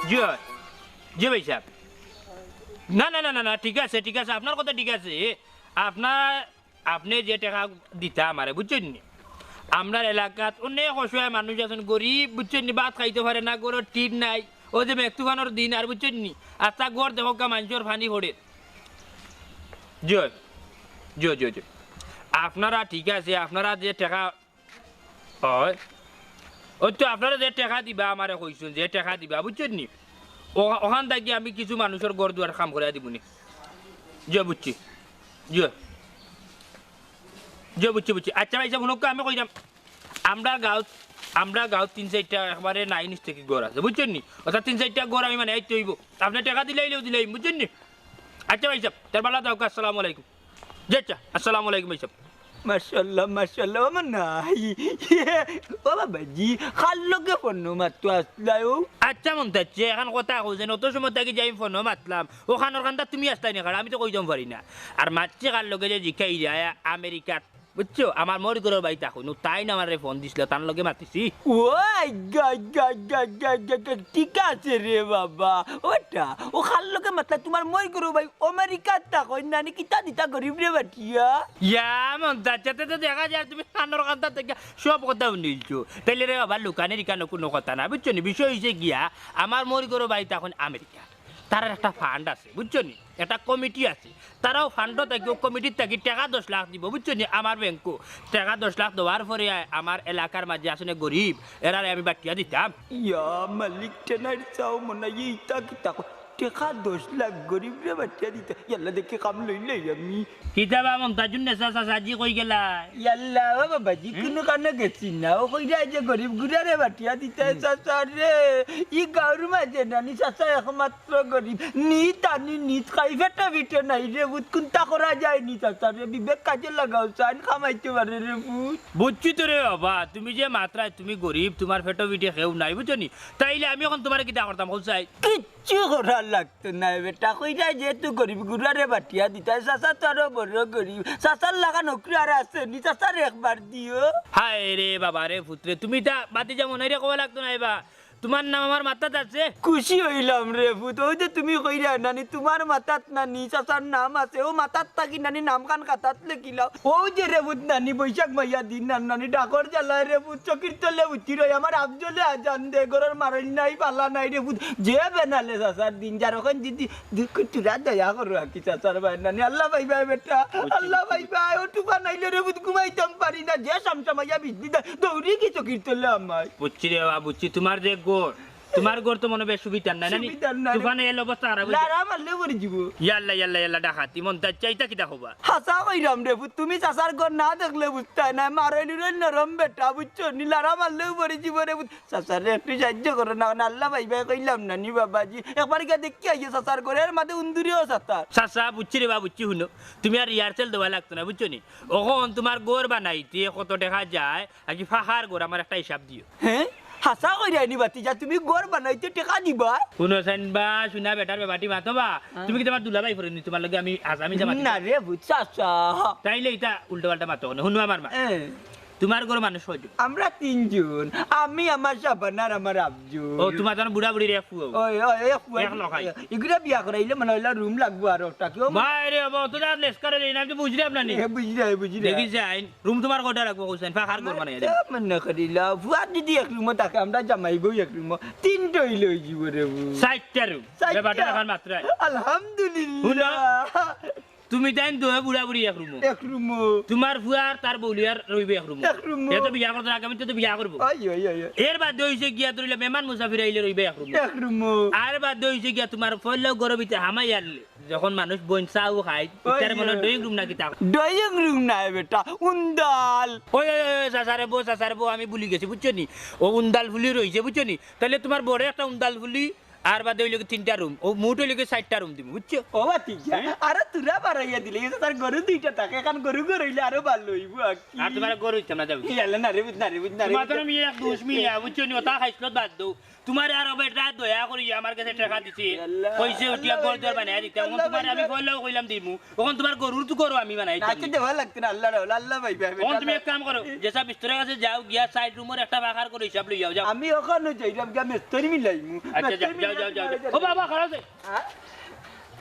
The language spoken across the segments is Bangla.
জি জি ভাই সাহেব না না না না না ঠিক আছে আপনার কথা ঠিক আছে আপনি যে টাকা দিতা আমারে বুঝছেন নি আপনার এলাকাত অনেক অসহায় মানুষ আছেন গরিব বুঝছেন নি ভাত খাইতে পারে না গরুর টিন নাই ও যে মেক্তুফানোর দিন আর বুঝছেন নি আর তা গড় দেখো মানুষের ফানি পড়ে জি জি জি জি আপনারা ঠিক আছে আপনারা যে টাকা হয় ওই তো আপনারা যে টাকা দিবা আমারে কইছেন যে টাকা দিবা বুঝছেন নি ওখান থেকে আমি কিছু মানুষের গড় দুয়ার কাম করে দিবনি যে বুঝছি যে যে বুঝছি আচ্ছা ভাই সাহেব শুনক আমি কইলাম আমরা গাঁত 3-4টা একবারে নাইন থেকে গড় আছে বুঝছেন নি অর্থাৎ 3-4টা গড় আমি মানে আইতে হইব আপনি টাকা দিলেইলেও দিলেই বুঝছেন নি আচ্ছা ভাই সাহেব তার বেলা দাও আসসালামু আলাইকুম জি আচ্ছা আসসালামু আলাইকুম ভাই সাহেব মাশাআল্লাহ আমার নাই ও বাবাজি খাল্লকে ফোন মাত্র আসলাও আচ্ছা মন তাচ্ছে এখন কথা কইছেন অত সময় থেকে যাই ফোন মাতলাম ওখানোর কান্দা তুমি আসতাই না আমি তো কইতাম পারি না আর মাতছে কার লগে যে জিখাই যায় আমেরিকাত বুঝছো আমার মরি করে বাড়িতে এখন তাই না আমার ফোন দিছিল তার লগে মাতিছি ওই ঠিক আছে রে বাবা ওটা ও খাল্লকে মাতলা তোমার মই করো ভাই আমেরিকাত থাকো নানি কিতা দিতা গরিব রে বাটিয়া ইয়া মন তাচ্ছে তো দেখা যায় তুমি কানোর কান্দা থেকে সব কথা শুনিলছো তাইলে রে বাবা লুকানের ইকানো কোনো কথা না বুঝছো নি বিষয় হয়েছে গিয়া আমার মরি করে বাড়িতে এখন আমেরিকা তার একটা ফান্ড আছে বুঝছো নি একটা কমিটি আছে তারাও ফান্ড থাকি কমিটির থাকি টাকা 10 লাখ দিব বুঝছো নি আমার ব্যাংকও টাকা 10 লাখ দেওয়ার পরে আমার এলাকার মাঝে আসলে গরিব এরারে আমি বাটিয়া দিতাম ইয়া মালিক টেনার চাও মনে ইতা কিতা টেকা 10 লাখ গরিব রে বাটিয়া দিতা ইয়াল্লা দেখে কাম লইলে আমি কিতাবা মমতাজুন নেসা সাজি কই গেলা ইয়াল্লা ও বাবাজি কোনো কানে গেছি না ও কইরা যে গরিব গুড়ারে বাটিয়া দিতে চাচা রে ই গাঁর মাঝে নানি চাচা একমাত্র গরিব নিত খাই ফেটা বিটে নাই রে বুত কোনটা করা যায় নি চাচা রে বিবেক কাজে লাগাও চান খামাইতে পারে রে বুত বুঝছি তো রে বাবা তুমি যে মাত্রায় তুমি গরিব তোমার ফেটো বিটে খেউ নাই বুঝছো নি তাইলে আমি এখন তোমার কিতা করতাম কইছাই কিচ্ছু করার লাগতো না বেটা কইরা যে তুই গরিব গুড়ারে বাটিয়া দিতে চাচা তো আরো বড় গরিব চাচার লাগা নকরি আর আছে নি চাচার একবার দিও হায় রে বাবা রে পুত্রে তুমি তা বাতি যেমন রে কবা লাগতো না এবার তোমার নাম আমার মাথাত আছে খুশি হইলাম রে ভূত ওই যে তুমি কইরা নানি তোমার মাথাত নানি চাচার নাম আছে ও মাথাত থাকি নানি নাম কান কাতাত লেখিলাও ও যে রে ভূত নানি বৈশাখ মাইয়া দিন নানি ডাকর জ্বালায় রে ভূত চকির তলে উঠি রই আমার আবজলে আজান দে গরর মারল নাই পালা নাই রে ভূত যে বেনালে চাচার দিন যার ওখান দিদি তুরা দয়া করো কি চাচার ভাই নানি আল্লাহ ভাই ভাই বেটা আল্লাহ ভাই ভাই ও টুকা নাইলে রে ভূত ঘুমাইতাম পারি না যে সামসামাইয়া বিজলি দৌড়ি কি চকির তলে আমায় বুঝছি রে বাবা বুঝছি তোমার যে তোমার গোর তো মনে বেশ সুবিধার নাই নানি তুফানে এল অবস্থা আর লারা মারলে মরে যাব ইয়াল্লা ডাকাতি মন তা চাইতা কিটা হবা হাসা কইরাম রে তুমি চাচার ঘর না দেখলে বুঝতাই না মারাইলি রে নরম বেটা বুঝছো নি লারা মারলেও মরে যাব রে চাচার রে একটু সাহায্য করো না আল্লাহ ভাই ভাই কইলাম না নি বাবাজি একবার গিয়ে দেখি আইয়ে চাচার ঘরের মাঝে উন্দুরিও চাচার চাচা বুঝছি রে বাবা বুঝছি শুনো তুমি আর এয়ারটেল দেওয়া লাগতো না বুঝছো নি ওখন তোমার গোর বানাইতে কত দেখা যায় আর কি ফাঁকার গোর আমার একটা হিসাব দিও হ্যাঁ হাসা কইরা নি বাতি যা তুমি ঘর বানাইতে টাকা দিবা শুনো সেন বা শুনা বেটার বেবাটি মাতবা তুমি কি তোমার দুলাভাই ফরে নি তোমার লগে আমি আসামি জামা না রে চাচা তাইলে এটা উল্টো পাল্টা মাতো না শুনো আমার মা তোমার ঘর মানুষ কয়জন আমরা তিনজন আমি আমার সাবানার আমার আবজু ও তোমার জন বুড়া বুড়ি রেফু ওই এক লখাই ইগুলা বিয়া করাইলে মানে হইলা রুম লাগবো আর একটা কেউ ভাই রে বাবা তো যা লেসকারে নেই না বুঝি রে আপনানি বুঝি দেখি যাই রুম তোমার কয়টা রাখবো কইছেন ফাঁকার ঘর মানে মনে করিলা ফুয়া দিদি এক রুম তাকে আমরা জামাইবো এক রুম তিনটাই লই যাব রে 60টা রুম বেবাটা রাখার মাত্র আলহামদুলিল্লাহ তুমি তাই দোয়া বুড়া বুড়ি এক রুম তোমার ফুয়ার তার বউলিয়ার রইবে এক রুম এত বিয়া করতে আগামী তো বিয়া করবো এর বাদ হইছে গিয়া ধরিলে মেহমান মুসাফির আইলে রইবে এক রুম আর বাদ হইছে গিয়া তোমার ফললেও গরবিতে হামাই আনলে যখন মানুষ বইন চাও খায় তার মনে ড্রয়িং রুম নাকি তা ড্রয়িং রুম নাই বেটা উন্দাল ওই চাচারে বউ আমি ভুলি গেছি বুঝছো নি ও উন্দাল ফুলি রইছে বুঝছো নি তাহলে তোমার বড় একটা উন্দাল ফুলি আর বাদে হইলে 3টা রুম ও মোট হইলে 60টা রুম দিব বুঝছো ও ঠিক আছে আরে তুরা বাড়াইয়া দিলে তার গরু দুইটা থাকে এখন গরু হইলে আরো ভালো হইব আর তোমার গরু ইচ্ছা না যাবে ইয়ালে না রে মাত্র আমি এক দোষ মিয়া বুঝছো নি ওটা খাইছিল বাদ দাও তোমার আর বেটা দয়া করি আমার কাছে টাকা দিছে কইছে উঠিয়া ঘর দর বানাই দিতে এখন তোমার আমি কইলাও কইলাম দিমু এখন তোমার গরুর তো করো আমি বানাই আচ্ছা দেওয়া লাগতে না আল্লাহ ভাই ভাই এখন তুমি এক কাম করো যেসব বিস্তরের কাছে যাও গিয়া সাইড রুমের একটা বাখার করে হিসাব লইয়াও যাও আমি ওখানে যাইলাম গিয়া মিস্ত্রি মিলাইমু আচ্ছা যাও যাও যাও ও বাবা খারাপ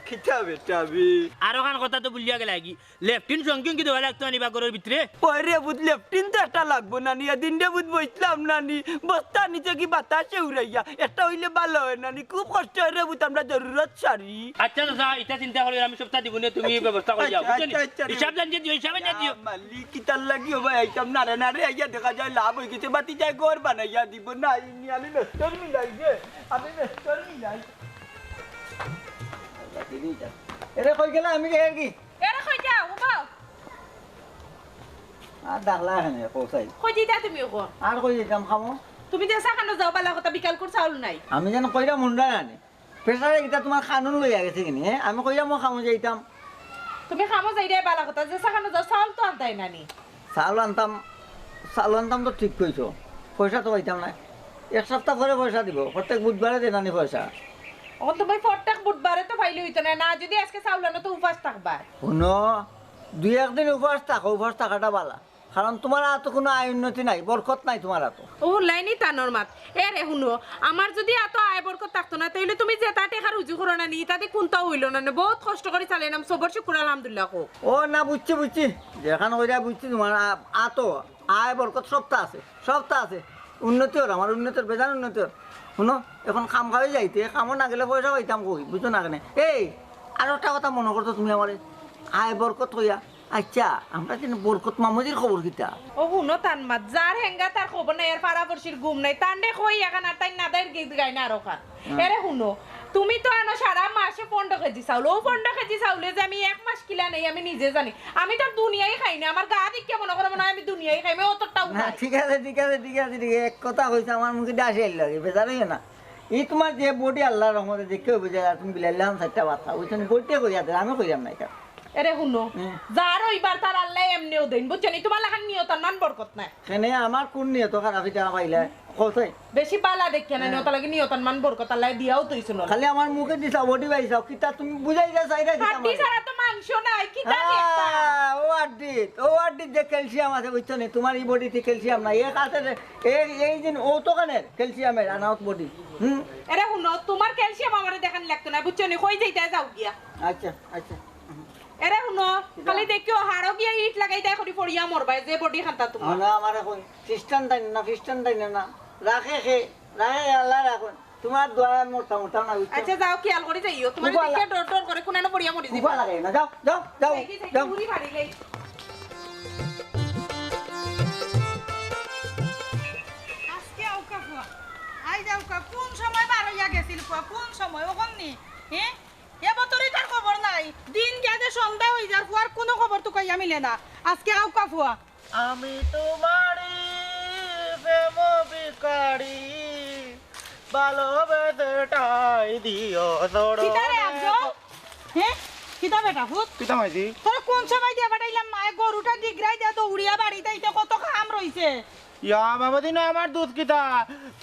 কিতা বেটা বি আরো খান কথা তো ভুলিয়া গেলা কি লেফটিন সংকিং কি দেওয়া লাগতো আনিবা ঘরের ভিতরে ওই রেবুত লেফটিন তো একটা লাগবো নানি এদিন রেবুত বসলাম নানি বস্তা নিচে কি বাতাসে উড়াইয়া একটা হইলে ভালো হয় নানি খুব কষ্ট হয় রেবুত আমরা জরুরত সারি আচ্ছা দাদা এটা চিন্তা করি আমি সপ্তাহ দিব না তুমি ব্যবস্থা করে যাও বুঝছো নি? হিসাব জানিয়ে দিও হিসাবে জানিয়ে দিও মালিক কিতার লাগি হবে আইতাম নারে নারে আইয়া দেখা যায় লাভ হয়ে গেছে বাতি যায় ঘর বানাইয়া দিব না আমি মেস্তর মিলাই যে আমি মেস্তর মিলাই এরে কই গেলা আমি কে কি এরা কই যাও বাবা আর ডাকলা এখানে পৌঁছাই কই দিতা তুমি ওকো আর কই যেতাম খামো তুমি দেশা খানো যাও বালা কথা বিকাল করে চাউল নাই আমি যেন কইরা মুন্ডা জানি প্রেসারে এটা তোমার কানুন লইয়া গেছে কিনি হ্যাঁ আমি কইরা মো খামো যাইতাম তুমি খামো যাই রে বালা কথা দেশা খানো যাও চাউল তো আনতাই নানি চাউল আনতাম তো ঠিক কইছো পয়সা তো পাইতাম না এক সপ্তাহ পরে পয়সা দিব প্রত্যেক বুধবারে দেন আনি পয়সা এখন তুমি প্রত্যেক বুধবারে তো পাইলে হইতো না না যদি আজকে চাউল আনো তো উপাস থাকবা শুনো দুই একদিন উপবাস থাকাটা বালা কারণ তোমার এত কোনো আয় উন্নতি নাই বরকত নাই তোমার এত ও লাইনি তানোর মাত এ রে শুনো আমার যদি এত আয় বরকত থাকতো না তাইলে তুমি যেটা টেকা রুজু করো না নি তাতে কোনটা হইল না বহুত কষ্ট করে চালাইলাম সবর শুকুর আলহামদুলিল্লাহ কো ও না বুঝছি যেখানে ওইটা বুঝছি তোমার আত আয় বরকত সবটা আছে উন্নতি ওর আমার উন্নতির বেজান উন্নতি ওর শুনো এখন খাম খাওয়াই যাইতে খামো না গেলে পয়সা পাইতাম কই বুঝছো না কেন এই আর একটা কথা মনে করতো তুমি আমার আয় বরকত হইয়া আচ্ছা আমরা যেন বরকত মামুজির খবর কিতা ও শুনো তান মাত যার হেঙ্গা তার খবর নাই এর পাড়া পড়শির ঘুম নাই তান্ডে কই এখন আর তাই নাদের গীত গাই না আরো খান এরে শুনো তুমি তো আনো সারা মাসে 15 কেজি চাউল ও 15 কেজি চাউলে যে আমি এক মাস কিলা নেই আমি নিজে জানি আমি তো দুনিয়াই খাই না আমার গা দিকে মনে করো মনে হয় আমি দুনিয়াই খাই আমি অতটাও না না ঠিক আছে এক কথা কইছে আমার মুখে ডাসে লাগে বেজার হইও না এই তোমার যে বডি আল্লাহর রহমতে দেখে বুঝে তুমি বিলাইলাম চারটা বাতা বুঝছো বইতে কইয়া দে আমি কইলাম না এটা এরে শুনো যার ওইবার তার আল্লাহ এমনিও দেন বুঝছেন তোমার লাগান নিয়ত মান বরকত নাই কেনে আমার কোন নিয়ত খারাপ এটা পাইলে কই বেশি বালা দেখে না নিয়ত লাগে নিয়ত মান বরকত আল্লাহ দিয়াও তৈছো না খালি আমার মুখে দিছা বডি পাইছাও কিতা তুমি বুঝাই যা চাইরা দিতা হাড্ডি ছাড়া তো মাংস নাই কি জানি একটা ও আড্ডি যে ক্যালসিয়াম আছে বুঝছো না তোমার এই বডিতে ক্যালসিয়াম নাই এক আছে এই দিন ও তো কানের ক্যালসিয়ামের আনাউট বডি এরে শুনো তোমার ক্যালসিয়াম আমারে দেখান লাগতো না বুঝছো না কই যাইতে যাও গিয়া আচ্ছা এরে শুনো খালি দেখিও হাড়ো গিয়া ইট লাগাই দেয় করি পড়িয়া মরবাই যে বডি খান্তা তোমার না আমার এখন খ্রিস্টান তাই না রাখে আল্লাহ রাখুন তোমার দোয়া মোটা না আচ্ছা যাও খেয়াল করে যাইও তোমার উবা দেখে ডর ডর করে কোনানো পড়িয়া মরি উভা লাগে না যাও উড়ি ভাড়ি লই আজকে আউকা ফুয়া আই যাওকা কোন সময় বার হইয়া গেছিল ফুয়া কোন সময় ওখান নি হ্যাঁ এবতরই তার খবর নাই দিন গেছে সন্ধ্যা হয়ে যার ফুয়ার কোনো খবর তো কইয়া মিলে না আজকে আউকা ফুয়া আমি তোমারই প্রেম বিকারি ভালোবেসেটাই দিও তোর কিতারে আজো হ্যাঁ কিতা বেটা ফুত পিতা মাইজি তোর কোন সময় দিয়া বাটাইলাম মায়ে গরুটা ডিগরাই দিয়া দৌড়িয়া বাড়িতে ইতে কত কাম রইছে ইয়া মামাদি না আমার দুধ কিতা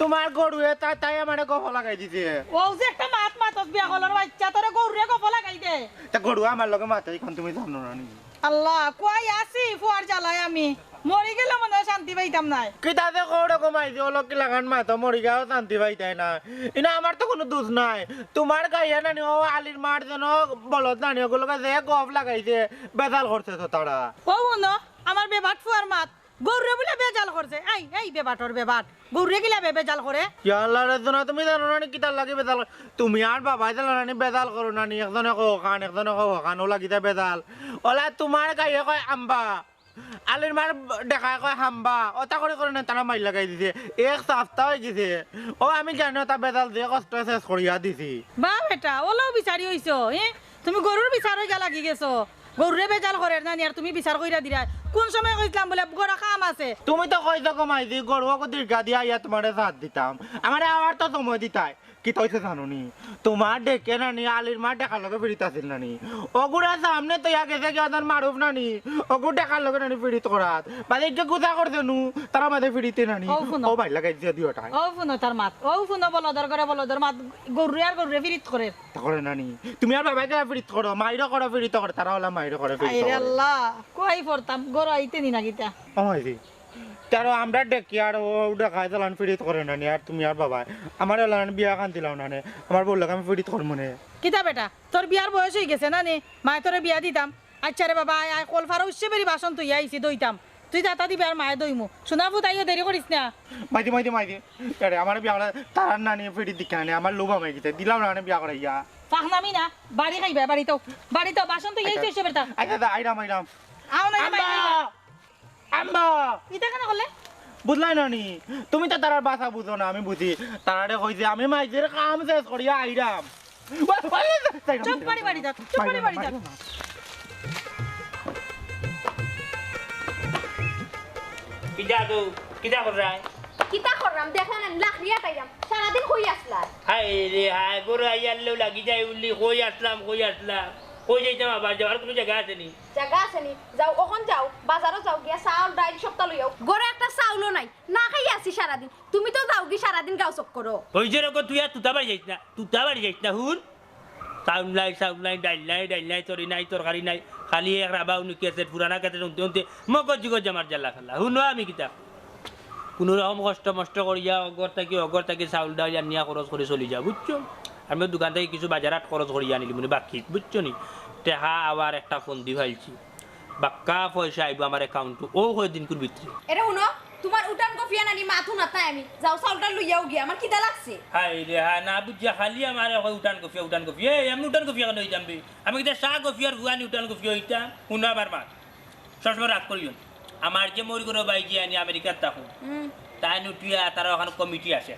তোমার গরুয়ে তাই আমারে গফ লাগাই দিছে ও যে একটা মাতস বিয়া হলর বাচ্চা তোরে গরুরে গপ লাগাই দে তা গরু আমার লগে মাতে এখন তুমি জানো না নি আল্লাহ কই আসি ফুয়ার জ্বালাই আমি মরি গেলে মনে হয় শান্তি পাইতাম নাই কিতা যে কৌড়ে কমাইছি অলক লাগান মাতো মরি গাও শান্তি পাইতাই না ইনা আমার তো কোনো দোষ নাই তোমার গাইয়া নানি ও আলির মার যেন বলদ নানি ওগুলো যে গফ লাগাইছে বেজাল করছে তো তারা ও শুনো আমার বেবাট ফুয়ার মাত গরুরে বলে বেজাল করছে এই বেবাটর বেবাট গরুরে গিলা বেজাল করে ইয়া আল্লাহ রে না তুমি জানো না কিতা লাগি বেজাল তুমি আর বাবাই জানো না বেজাল করো না একজনে কান একজনে কান ও লাগিতে বেজাল ওলা তোমার গাইয়ে কয় আম্বা আলির মার দেখায় কয় হাম্বা ওটা করে না তারা মাইল লাগাই দিছে এক সপ্তাহ হয়ে গেছে ও আমি জানো তা বেজাল দিয়ে কষ্ট শেষ করিয়া দিছি বা বেটা ওলাও বিচারি হইছো তুমি গরুর বিচার হইয়া লাগি গেছো গরুরে বেজাল করে না আর তুমি বিচার কইরা দিরা কোন সময় কইছিলাম বলে গড়া কাম আছে তুমি তো কইছো কমাইছি গরুকে দীর্ঘা দিয়া ইয়া তোমার সাথ দিতাম আমার আবার তো সময় দিতাই কি তৈছে জানো নি তোমার ডেকে নানি আলির মার দেখার লগে ফিরিত আছিল নানি ওগুড়া সামনে তো ইয়া গেছে কি ওদের মারুফ নানি ওগুর দেখার লগে নানি ফিরিত করাত বাদে যে গুজা করছে নু তারা মাঝে ফিরিতে নানি ও ভাই লাগাই দিয়ে দিওটা ও ফুনো তার মাত ও ফুনো বলদর করে বলদর মাত গরুরে আর গরুরে ফিরিত করে তা করে নানি তুমি আর বাবাকে ফিরিত করো মাইরো করো ফিরিত করে তারা হলা মাইরো করে ফিরিত আইরে করে আল্লাহ কই পড়তাম গরু আইতে নি না গিতা আমাইছি তারও আমরা ডেকি আর ও দেখায় চালান ফিরিত করে না নি আর তুমি আর বাবা আমার এলান বিয়া কান দিলাম না নে আমার বললো আমি ফিরিত করবো নে কিতা বেটা তোর বিয়ার বয়স হয়ে গেছে না নে মায়ে তোরে বিয়া দিতাম আচ্ছা রে বাবা আয় আয় কলফারা উচ্ছে বেরি বাসন তুই আইছি দইতাম তুই যাতা দিবি আর মায়ে দইমু শোনাবো তাইও দেরি করিস না মাইদি আরে আমার বিয়া করে তার না নিয়ে ফিরিত দিকে আনে আমার লোভা মাই গেছে দিলাম না বিয়া করে ইয়া ফাহনামি না বাড়ি খাইবে বাড়িতে বাসন তুই আইছি এসে বেটা আচ্ছা আইরাম আও না আম্মা ইতা কেন করলে বুঝলাই না নি তুমি তো তারার বাসা বুঝো না আমি বুঝি তারারে কইছে আমি মাইজের কাম শেষ করিয়া আইরাম চুপ বাড়ি যা চুপ বাড়ি যা কিতা কর রায় কিতা করলাম দেখেন লাখরিয়া তাইরাম সারাদিন কই আসলা হাই রে হাই গরু আইয়ালেও লাগি যায় উল্লি কই আসলাম কই যাইতাম আবার যাওয়ার কোনো জায়গা আছে নি জায়গা আছে নি যাও ওখান যাও বাজারও যাও গিয়া চাউল ডাইল সপ্তাহ লইয়াও গড়ে একটা চাউলও নাই না খাই আসি সারাদিন তুমি তো যাও কি সারাদিন গাও চক করো ওই যে রকম তুই আর তুতা বাড়ি যাইস না হুন চাউল নাই ডাইল নাই তরকারি নাই খালি এক রাবা উনি কেসেট পুরানা কেসেট উনতে মগজ আমার জ্বালা খালা হুনো আমি কিতা কোনো রকম কষ্ট করিয়া অগর থাকি চাউল ডাইল আনিয়া খরচ করে চলি যা বুঝছো আমি দোকান থেকে কিছু বাজারাত খরচ করিয়া আনিলি মানে বাকি বুঝছো নি টেহা আবার একটা ফোন দি ফেলছি বাক্কা পয়সা আইব আমার অ্যাকাউন্ট ও কয়দিন কুর ভিতরে এরে শুনো তোমার উঠান কফিয়া নানি মাথু নাতাই আমি যাও চাউলটা লইয়াও গিয়া আমার কিতা লাগছে হাই রে হা না বুঝা খালি আমার উঠান কফি আমি উঠান কফি কেন হইতাম বে আমি কিতা চা কফি আর হুয়ানি উঠান কফি হইতাম শুনো আবার মা সবসময় রাগ করিও আমার যে মরি করে বাই যে আনি আমেরিকার থাকুন তাই নুটিয়া তার ওখানে কমিটি আছে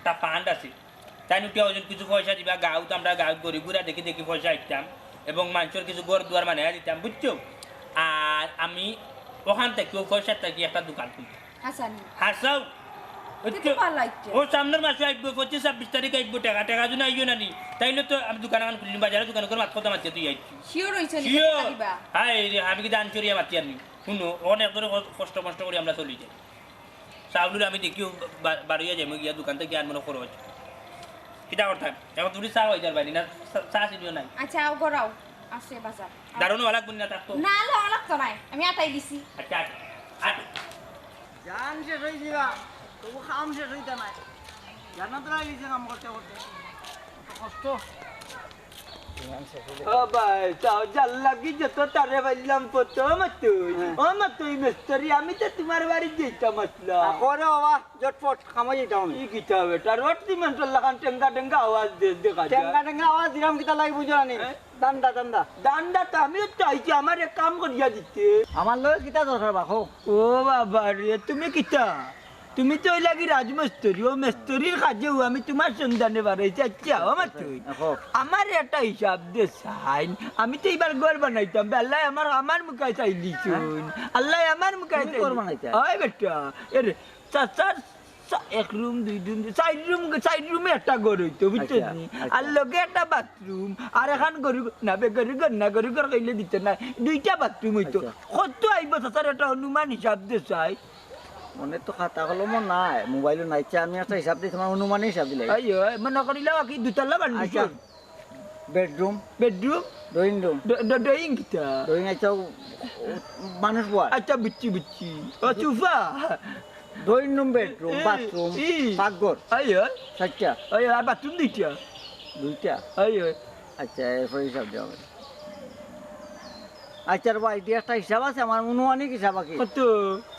তা ফান্ড আছে তাই নুটিয়া ওজন কিছু পয়সা দিবা গাঁত আমরা গাঁত গরিব গুড়া দেখি পয়সা দিতাম এবং মানুষের কিছু ঘর দুয়ার মানে দিতাম বুঝছো আর আমি ওখান থেকে পয়সা থেকে একটা দোকান খুলতাম হাসানি হাসাও কিন্তু ভালো লাগছে ও সামনের মাসে আইব 25-26 তারিখ আইব টাকা যদি আইও না নি তাইলে তো আমি দোকান খুলিনি বাজারে দোকান করে মাত কথা মারতে তুই আইছি শিওর হইছে নি শিওর কিতা দিবা হাই রে আমি কি দান চড়িয়া মাতি আনি শুনো অনেক ধরে কষ্ট করে আমরা চলি যাই চাউলুর আমি দেখিও বাড়িয়া যাই গিয়া দোকান থেকে আনমনে খরচ কিতা কথা এখন তুমি চা হয়ে যার বাড়ি না চা চিনিও নাই আচ্ছা আও গরাও আছে বাজার দারুণ লাগবে না থাকতো না লাগতো নাই আমি আটাই দিছি আচ্ছা আচ্ছা জান শেষ হয়ে যাবা তবু কাম শেষ হইতা নাই জানা তো লাগিয়েছে কাম করতে কষ্ট ও ভাই চাও জাল লাগি যত তারে বললাম প্রথম তুই মিস্ত্রি আমি তো তোমার বাড়ি যেতাম আসলাম করে বাবা জটপট কামাই যেতাম কি কিতা বেটা রোড সিমেন্ট লাগান টেঙ্গা আওয়াজ দেখা টেঙ্গা আওয়াজ দিলাম কিতা লাগি বুঝো না দান্দা তো আমিও চাইছি আমার এক কাম করিয়া দিতে আমার লগে কিতা দরকার বাখো ও বাবা রে তুমি কিতা তুমি তো ওই লাগি রাজমিস্ত্রি ও মিস্ত্রির কাজে আমি তোমার সন্ধানে বাড়াইছি আচ্ছা আমার তুই আমার একটা হিসাব দে সাইন আমি তো এবার ঘর বানাইতাম আল্লাহ আমার মুখায় চাই দিছুন আল্লাহ আমার মুখায় ঘর বানাইতা ওই বেটা এরে চাচার এক রুম দুই রুম চার রুমে একটা ঘর হইতো বুঝছো আর লগে একটা বাথরুম আর এখন গরু না গরু ঘর কইলে দিতে না দুইটা বাথরুম হইতো কত আইব চাচার একটা অনুমান হিসাব দে চাই মনে তো খাতা কলমও নাই মোবাইলও নাই আমি একটা হিসাব দিই তোমার অনুমানে হিসাব দিলে আইও মনে করিলাম কি দুতলা বান্ডিছো বেডরুম ড্রয়িং রুম ড্রয়িং কিতা ড্রয়িং আচ্ছা মানুষ বল আচ্ছা বুঝছি ও চুফা ড্রয়িং রুম বেডরুম বাথরুম পাকঘর আইও চারটা আর বাথরুম দুইটা আইও আচ্ছা এরপর হিসাব দেওয়া হবে আচ্ছা ভাই এটি একটা হিসাব আছে আমার অনুমানিক হিসাব আছে কত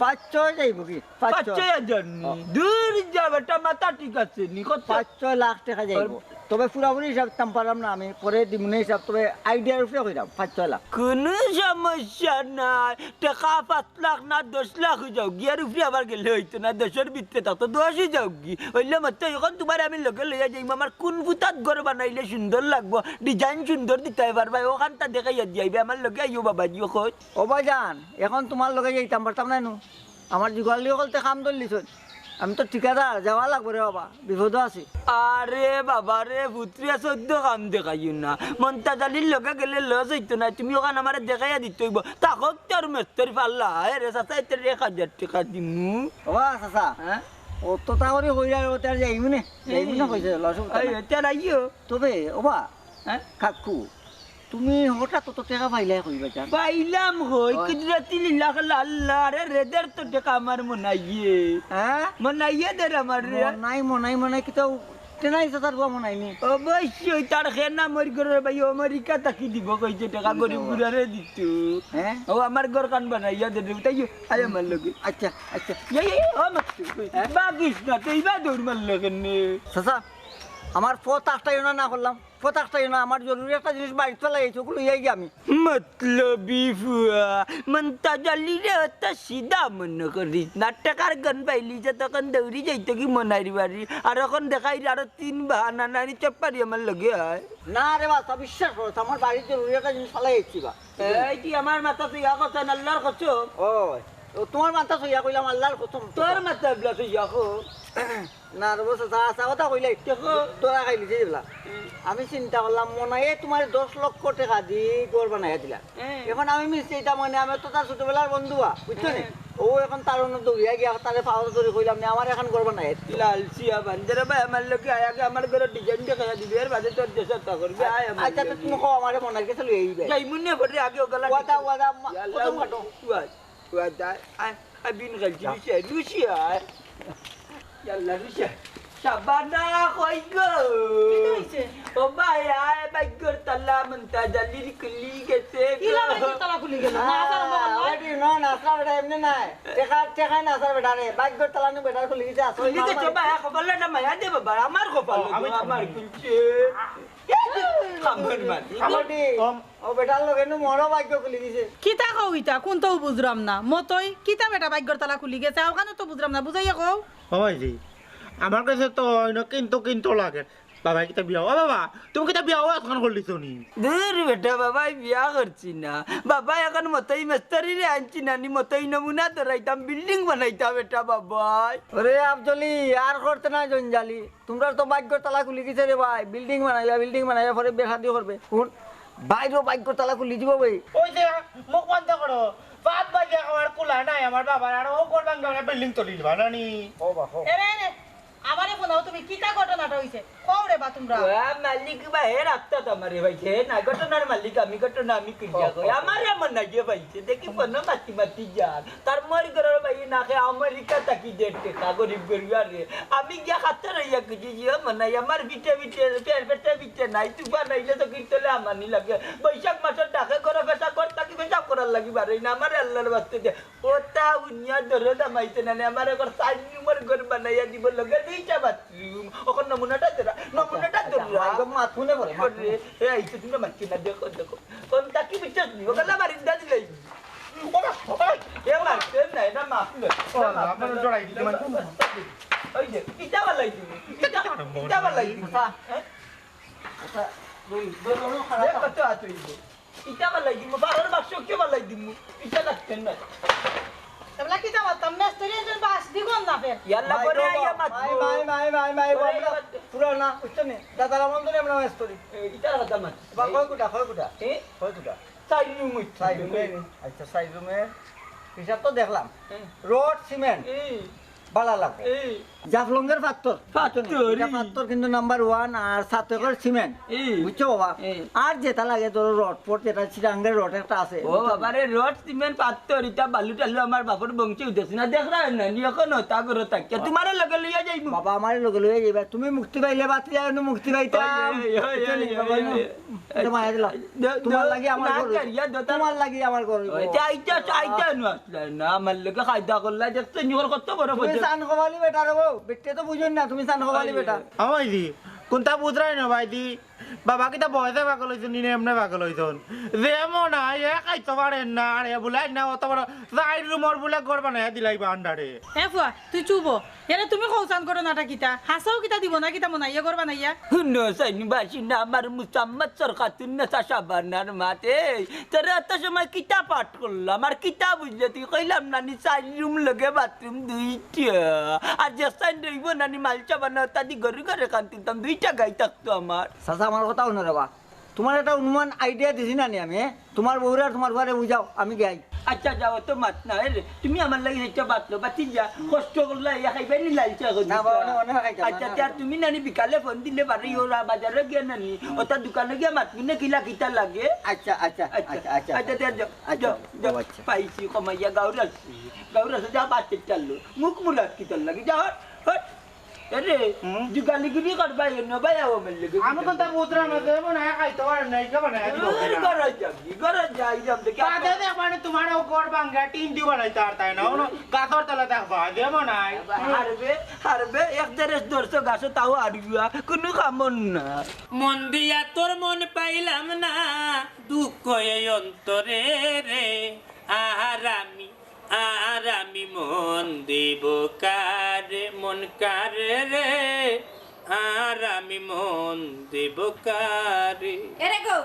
5-6 যাইব কি 5-6 দূর যাবেটা মাথা ঠিক আছে নি কত 5-6 লাখ টাকা যাইব তবে পুরাপুরি হিসাব তাম পারলাম না আমি পরে দিমনে হিসাব তবে আইডিয়ার উপরে কইরাম 5-6 লাখ কোনো সমস্যা নাই টাকা 5 লাখ না 10 লাখ হয়ে যাও গিয়ার উপরে আবার গেলে হইতো না 10-এর ভিতরে তো 10 হয়ে যাও কি হইলে মাত্র এখন তোমার আমি লগে লইয়া যাইম আমার কোন ফুটাত ঘর বানাইলে সুন্দর লাগবো ডিজাইন সুন্দর দিতে পারবা ওখানটা দেখাইয়া যাইবে আমার লগে আইও বাবা জিও কই ও ভাইজান এখন তোমার লগে যাইতাম পারতাম না নু আমার যুগালি সকলতে কাম ধরলিছ আমি তো ঠিকাদার যাওয়া লাগবে রে বাবা বিপদ আছে আরে বাবা রে পুত্রিয়া 14 কাম দেখাইও না মনটা জালির লগে গেলে লস হইতো না তুমি ওখানে আমার দেখাইয়া দিতে হইব তাকক তোর মেস্তরি পাল্লা রে চাচা এতে 1000 টাকা দিমু বাবা চাচা হ্যাঁ ও তো তাহলে হইয়া ওতে আর যাইবি না কইছে লস এই এটা আইও তবে ওবা হ্যাঁ কাকু তুমি হঠাৎ তো টাকা পাইলাই কইবা চান পাইলাম হই কুদরতি লীলা খেলা আল্লাহ রে রেদের তো টাকা আমার মনাইয়ে হ্যাঁ মনাইয়ে দে আমার রে মনাই কিতাও তেনাই সাতার গো মনাইনি অবশ্যই তার খেনা মোর ঘরের ভাই আমেরিকা তাকি দিব কইছে টাকা গরিব গুড়ারে দিত হ্যাঁ ও আমার ঘর কান বানাইয়া দে তাই আয় আমার লগে আচ্ছা আচ্ছা এই ও মাতু বাগিস না তুই বা দৌড় মারল কেন চাচা আমার পথ আটটাই না করলাম পথ আটটাই না আমার জরুরি একটা জিনিস বাড়ি চলে গেছে ওগুলো ইয়ে গিয়ে আমি মতলবি ফুয়া মনটা জালি রে তা সিধা মনে করিস না টাকার গান পাইলি যে তখন দৌড়ি যাইতো কি মনাইর বাড়ি আর এখন দেখাই আরো 3 বাহানা নানি চপ্পারি আমার লগে হয় না রে বাচ্চা বিশ্বাস করো আমার বাড়ির জরুরি একটা জিনিস ফেলাই গেছি বা এই তুই আমার মাথা তুই ইয়া কথা আল্লাহর কসম ও তোমার মাথা সইয়া কইলাম আল্লাহর কসম তোর মাথা বলা তুই ইয়াকো না রে বসে চাচা কথা কইলে তোরা খাইলি যে বলা আমি চিন্তা করলাম মনে হয় তোমার 10 লক্ষ টাকা দি ঘর বানাইয়া দিলা এখন আমি মিস্ত্রি এটা মনে আমি তো তার ছোটবেলার বন্ধু বুঝছো না ও এখন তার অন্য দৌড়িয়া গিয়া তারে পাওয়া ধরে কইলাম না আমার এখন ঘর বানাই লালসিয়া বান্দরে ভাই আমার লগে আয়া আমার ঘরে ডিজাইন দেখাইয়া দিবি এর বাদে তোর দেশে তা করবি আয় আমার আচ্ছা তো তুমি কও আমারে মনে হয় চলে এই বে যাই মুন্নে পড়ে আগে ওগলা ওয়াদা প্রথম কাটো ওয়াদা আই বিন গালজি লুসিয়া ইয়াল্লা লুসিয়া শাবানা কই গো ও ভাই আয় বাইকর তালা মন্তা জালির কুলি গেছে কিলা বাইকের তালা খুলি গেল না আসার মগল নাই ওই না না আসলা বেটা এমনি নাই টাকা না আসা বেটা রে বাইক ঘর তালানো বেটা খুলি গেছে আসলে কুলি গেছে ভাই কপাল না মায়া দে বাবা আমার কপাল আমার কুলছে আমার মাটি আমাটি ও বেটার লগে নু মরো বাইক খুলি দিছে কিতা কও ইতা কোনটাও বুঝরাম না মতই কিতা বেটা বাইকের তালা খুলি গেছে ওখানে তো বুঝরাম না বুঝাইয়া কও হবাইজি আমার কাছে তো কিন্তু লাগে বাবা কিতা বিয়া ও বাবা তুমি কিতা বিয়া এখন করলিছ নি দূর বেটা বাবা বিয়া করছি না বাবা এখন মতই মেস্তরি রে আনছি নানি মতই নমুনা ধরাইতাম বিল্ডিং বানাইতাম বেটা বাবা ওরে আফজলি আর করতে না জঞ্জালি তোমরা তো বাইক ঘর তালা খুলি গেছে রে ভাই বিল্ডিং বানাইবা পরে বিয়া শাদি করবে কোন বাইরও বাইক ঘর তালা খুলি দিব ভাই ওই যে মুখ বন্ধ করো বাদ বাজে আমার কুলা নাই আমার বাবা আর ও করবাং বিল্ডিং তলি বানানি ও বাবা এরে এরে আমারে ফোনাও তুমি কিতা ঘটনাটা হইছে কও রে বা তোমরা মালিক ভাই রাখতা তোমারে ভাইছে না ঘটনার মালিক আমি ঘটনা আমি কিয়া কই আমার এমন না যে ভাইছে দেখি পন মাতি যান তার মরি ঘরের ভাই না খে আমেরিকা তাকি দেতে গরিব গরিবার রে আমি গিয়া খাতে রইয়া কিছু যে মনে আমার বিটে বিটে নাই তুই বানাইলে তো কিনতলে আমানি লাগে বৈশাখ মাসের টাকা করে পেশা কর তাকি পেশা করার লাগি বারে না আমার আল্লাহর বাস্তে দে ওটা উনিয়া ধরে দামাইতে না আমার ঘর 4 নম্বর ঘর বানাইয়া দিব লগে দুইটা বাথরুম ওখানে নমুনাটা ধরা নমুনাটা ধরা মাথুনে পড়ে এ আইছে তুমি মারছি না দেখো কোন তাকি বিশ্বাস নি ওগুলা মারিন্দা দিলাই এ মারছে না এটা মাফলে আপনারা জড়াই দিতে মানে ওই যে ইটা বালাই দিবি ইটা বালাই দিবি আচ্ছা দুই কত আতই ইটা বালাই দিবি বারোর বাক্স কে বালাই দিবি ইটা লাগতেন না এবলা কিতা মাতাম মেস্তরি একজন বাস দিগন না ফের ইয়াল্লা পরে আইয়া মাত মাই পুরো না উঠনে দাদারা মন ধরে আমরা স্টোরি ইটা কথা মাত বা কয় কুটা এ সাইড রুম সাইড রুমে আচ্ছা সাইড রুমে হিসাব তো দেখলাম রোড সিমেন্ট বালা লাগবে জাফলঙ্গের পাত্তর পাত্তর কিন্তু নাম্বার 1 আর 7 একর সিমেন্ট বুঝছো বাবা আর যেটা লাগে ধরো রড পট যেটা চিরাঙ্গের রড একটা আছে ও বাবারে রড সিমেন্ট পাত্তর ইটা বালু টালু আমার বাপর বংশী উঠেছে না দেখ রা না নি এখন তা করে তাকিয়া তোমার লগে লইয়া যাইবো বাবা আমার লগে লইয়া যাইবা তুমি মুক্তি পাইলে বাতি যায় মুক্তি পাইতাম মায়া দিলা তোমার লাগি আমার ঘর তোমার লাগি আমার ঘর আইটা আইটা না আমার লগে খাইদা করলা দেখতে নিহর কত বড় তুমি সান খবালি বেটা রে বেটে তো বুঝুন না তুমি সান খবালি বেটা আমাইদি কোনটা বুঝরাই না ভাইদি বাবা কিতা বয়সে পাগল হইছ নি এমনে পাগল হইছন যেমন এ খাইতে পারেন না আর এ বুলাই না অত বড় সাইড রুমর বুলে ঘর বানাইয়া দিলাই বান্ডারে হে ফুয়া তুই চুপ এরে তুমি কৌসান ঘটনাটা কিতা হাসাও কিতা দিব না কিতা মনাইয়া ঘর বানাইয়া হুনো সাইনি বাসি না আমার মুসাম্মদ সরকাতুন নেতা শাবানার মাতে তোর এত সময় কিতা পাঠ করলাম আর কিতা বুঝলে তুই কইলাম নানি সাইড রুম লগে বাথরুম দুইটা আর যে সাইড রইব নানি মালচা বানাতা দি ঘরে ঘরে কান্তিতাম দুইটা গাই থাকতো আমার চাচা আমার কথা শুনে রে বা তোমার একটা অনুমান আইডিয়া দিছি না নি আমি তোমার বউরা তোমার ঘরে বুঝাও আমি গাই আচ্ছা যাও তো মাত না রে তুমি আমার লাগি একটা বাতলো বাতি যা কষ্ট করলা ইয়া খাইবে নি লালচা করে না বাবা, না, না খাইতাম না, আচ্ছা না। তার তুমি নানি বিকালে ফোন দিলে বাড়ি ওরা বাজারে গিয়ে নানি ওটা দোকানে গিয়ে মাতবি না কিলা কিতা লাগে আচ্ছা আচ্ছা আচ্ছা আচ্ছা আচ্ছা আচ্ছা তার যাও আচ্ছা, যাও আচ্ছা। পাইছি কমাইয়া গাউরাসি যা বাচ্চা চাললো মুখ মুলাত কি তোর লাগে যাও হট আরে জুগালিগিরি করবা এনো ভাই আও মেলে আমি তো তা উতরা না দেব না খাইতে পার নাই কে বানাই দিব ঘরে যাবি ঘরে যাই যাব দেখি পাতে দেখবানি তোমার গড় বাঙ্গা টিন দি বানাইতে আর তাই না ওনো কাতর তলা দেখবা দেব নাই হারবে হারবে এক দেড় দর্শ গাছ তাও হারবিয়া কোনো কামন না মন দিয়া তোর মন পাইলাম না দুঃখ এই অন্তরে রে আরামি মন দেব কারে মন কারে রে আরামি মন দেব কারে এরে গো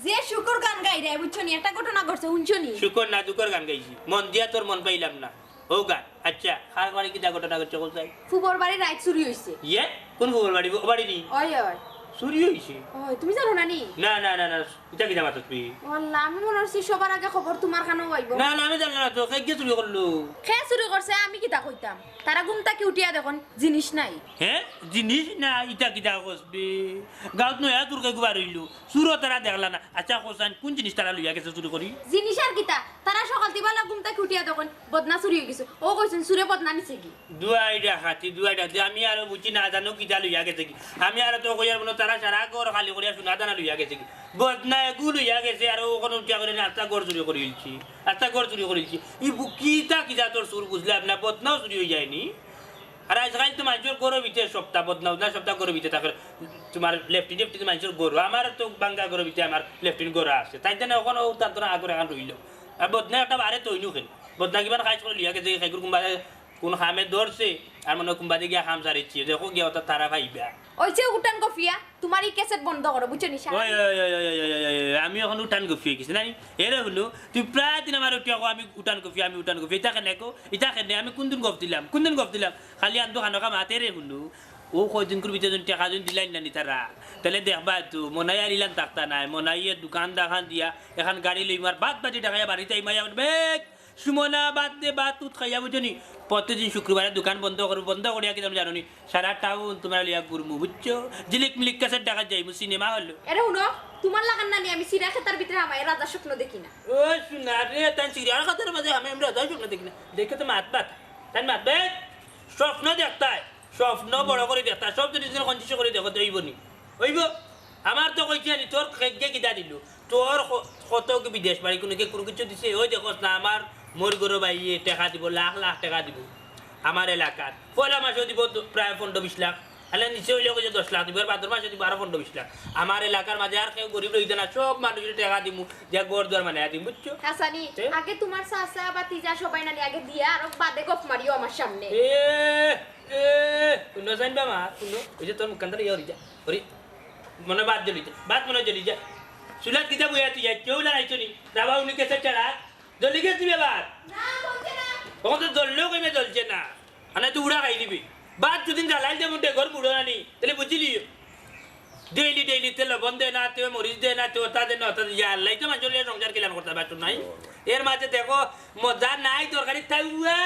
যে শুকর গান গাই রে বুঝছো নি একটা ঘটনা ঘটছে শুনছো নি শুকর না দুকর গান গাইছি মন দিয়া তোর মন পাইলাম না ও গান আচ্ছা খার বাড়ি কি ঘটনা করছে কোথায় ফুবর বাড়ি রাইত চুরি হইছে ইয়ে কোন খবর বাড়ি ও বাড়ি নি ওই ওই চুরি হয়েছে ওই তুমি জানো না নি না না না না এটা কি জামাত তুমি আল্লাহ আমি মনে হচ্ছে সবার আগে খবর তোমার কানেও আইব না না আমি জানলাম না তো কে চুরি করলো খে চুরি করছে আমি কিতা কইতাম তারা ঘুমটা কি উঠিয়া দেখুন জিনিস নাই হ্যাঁ জিনিস না ইটা কিটা কসবে গাঁত নয় তোর কে গুবার হইলো চুরো তারা দেখলা না আচ্ছা কোসান কোন জিনিস তারা লইয়া গেছে চুরি করি জিনিস আর কিতা তারা সকাল দিবালা ঘুমটা কি উঠিয়া দেখুন বদনা চুরি হয়ে গেছে ও কইছেন সুরে বদনা নিছে কি দুয়াইডা খাতি দুয়াইডা আমি আর বুঝি না জানো কিটা লইয়া গেছে কি আমি আর তো কইয়ার মনে তারা সারা ঘর খালি করিয়া শোনা দানা লইয়া গেছে কি বদনা এগু লইয়া গেছে আর ওখানে উঠিয়া করে আস্তা ঘর চুরি করিলছি আস্তা ঘর চুরি করিলছি ই কিটা কিটা তোর সুর বুঝলাম না বদনাও চুরি হয়ে যায়নি আর আজকাল তো মানুষের গরু ভিতরে সপ্তাহ বদনাও না সপ্তাহ গরু ভিতরে থাকে তোমার লেফটি লেফটি মানুষের গরু আমার তো বাঙ্গা গরু ভিতরে আমার লেফটিন গরু আছে তাই জন্য ওখানে তার তোরা আগরে এখন রইল আর বদনা একটা বারে তৈনু খেল বদনা কিমান খাইছ করে লিয়া গেছে খাইগুর কোনবা কোন খামে ধরছে আর মনে কোনবা দিয়ে গিয়া খাম সারিছি দেখো গিয়া ওটা তারা ভাইবা ওই যে উঠান কফিয়া তোমার এই ক্যাসেট বন্ধ করো বুঝছো নি ওই আমি এখন উঠান কফি গেছি না এরে হলো তুই প্রায় দিন আমার উঠি আমি উঠান কফি এটা কেনে এটা কেনে আমি কোনদিন গপ দিলাম খালি আনতো খানো কাম হাতে রে হলো ও কয়দিন করে ভিতরে টাকা জন দিলাই নানি তারা তাহলে দেখবা তো মনাই আর ইলান থাকতা নাই মনাইয়ের দোকান দেখান দিয়া এখন গাড়ি লই মার বাদ বাজি টাকা বাড়িতে মাইয়া বেগ সুমনা বাদ দে বাদ তুত খাইয়া বুঝনি প্রতিদিন শুক্রবারে দোকান বন্ধ করিয়া কি তুমি জানো নি সারা টাউন তোমার লিয়া গুরমু বুঝছো জিলিক মিলিক কাছে টাকা যাইমু সিনেমা হলো এরে শুনো তোমার লাগান না নি আমি সিরা খেতার ভিতরে আমায় রাজা স্বপ্ন দেখি না ও শুনা রে তান সিরিয়াল খাতার মাঝে আমি রাজা স্বপ্ন দেখি না দেখে তো মাত স্বপ্ন দেখতাই স্বপ্ন বড় করে দেখতাই সব জিনিস কঞ্চিস করে দেখো তো হইব আমার তো কইছি আনি তোর খেগে কিটা দিল তোর কত বিদেশ বাড়ি কোনো কোনো কিছু দিছে ওই দেখোস না আমার মোর গরু বাইয়ে টাকা দিব লাখ লাখ টাকা দিব আমার এলাকার পয়লা মাসেও দিব প্রায় 15-20 লাখ আলে নিচে হইলেও যে 10 লাখ দিব আর ভাদ্র মাসে দিব 12-15-20 লাখ আমার এলাকার মাঝে আর কেউ গরিব রইতে না সব মানুষের টাকা দিব যা গড় দুয়ার মানে দিম বুঝছো হাসানি আগে তোমার চাচা বা তিজা সবাই নানি আগে দিয়া আর বাদে গপ মারিও আমার সামনে শুনো জানবা মা শুনো ওই যে তোর মুখান্তর ইয়ে যা ওরে মনে বাদ জলি যা সুলাত কিতা বইয়া তুই কেউ লাগাইছো নি রাবা উনি কেসে চাড়া জলি গেছি বাদ না বলতে না তখন তো জ্বললেও কমে জ্বলছে না মানে তুই উড়া খাই দিবি বাদ যদি জ্বালাই দেবো ঘর বুড়ো নানি তাহলে বুঝলি ডেইলি তেল বন্ধ না তেও মরিচ দে না তেও তা দে না তা দিয়ে আল্লাহ তো মানুষের সংসার কিলাম করতে পারছো নাই এর মাঝে দেখো মজা নাই তরকারি তাউয়া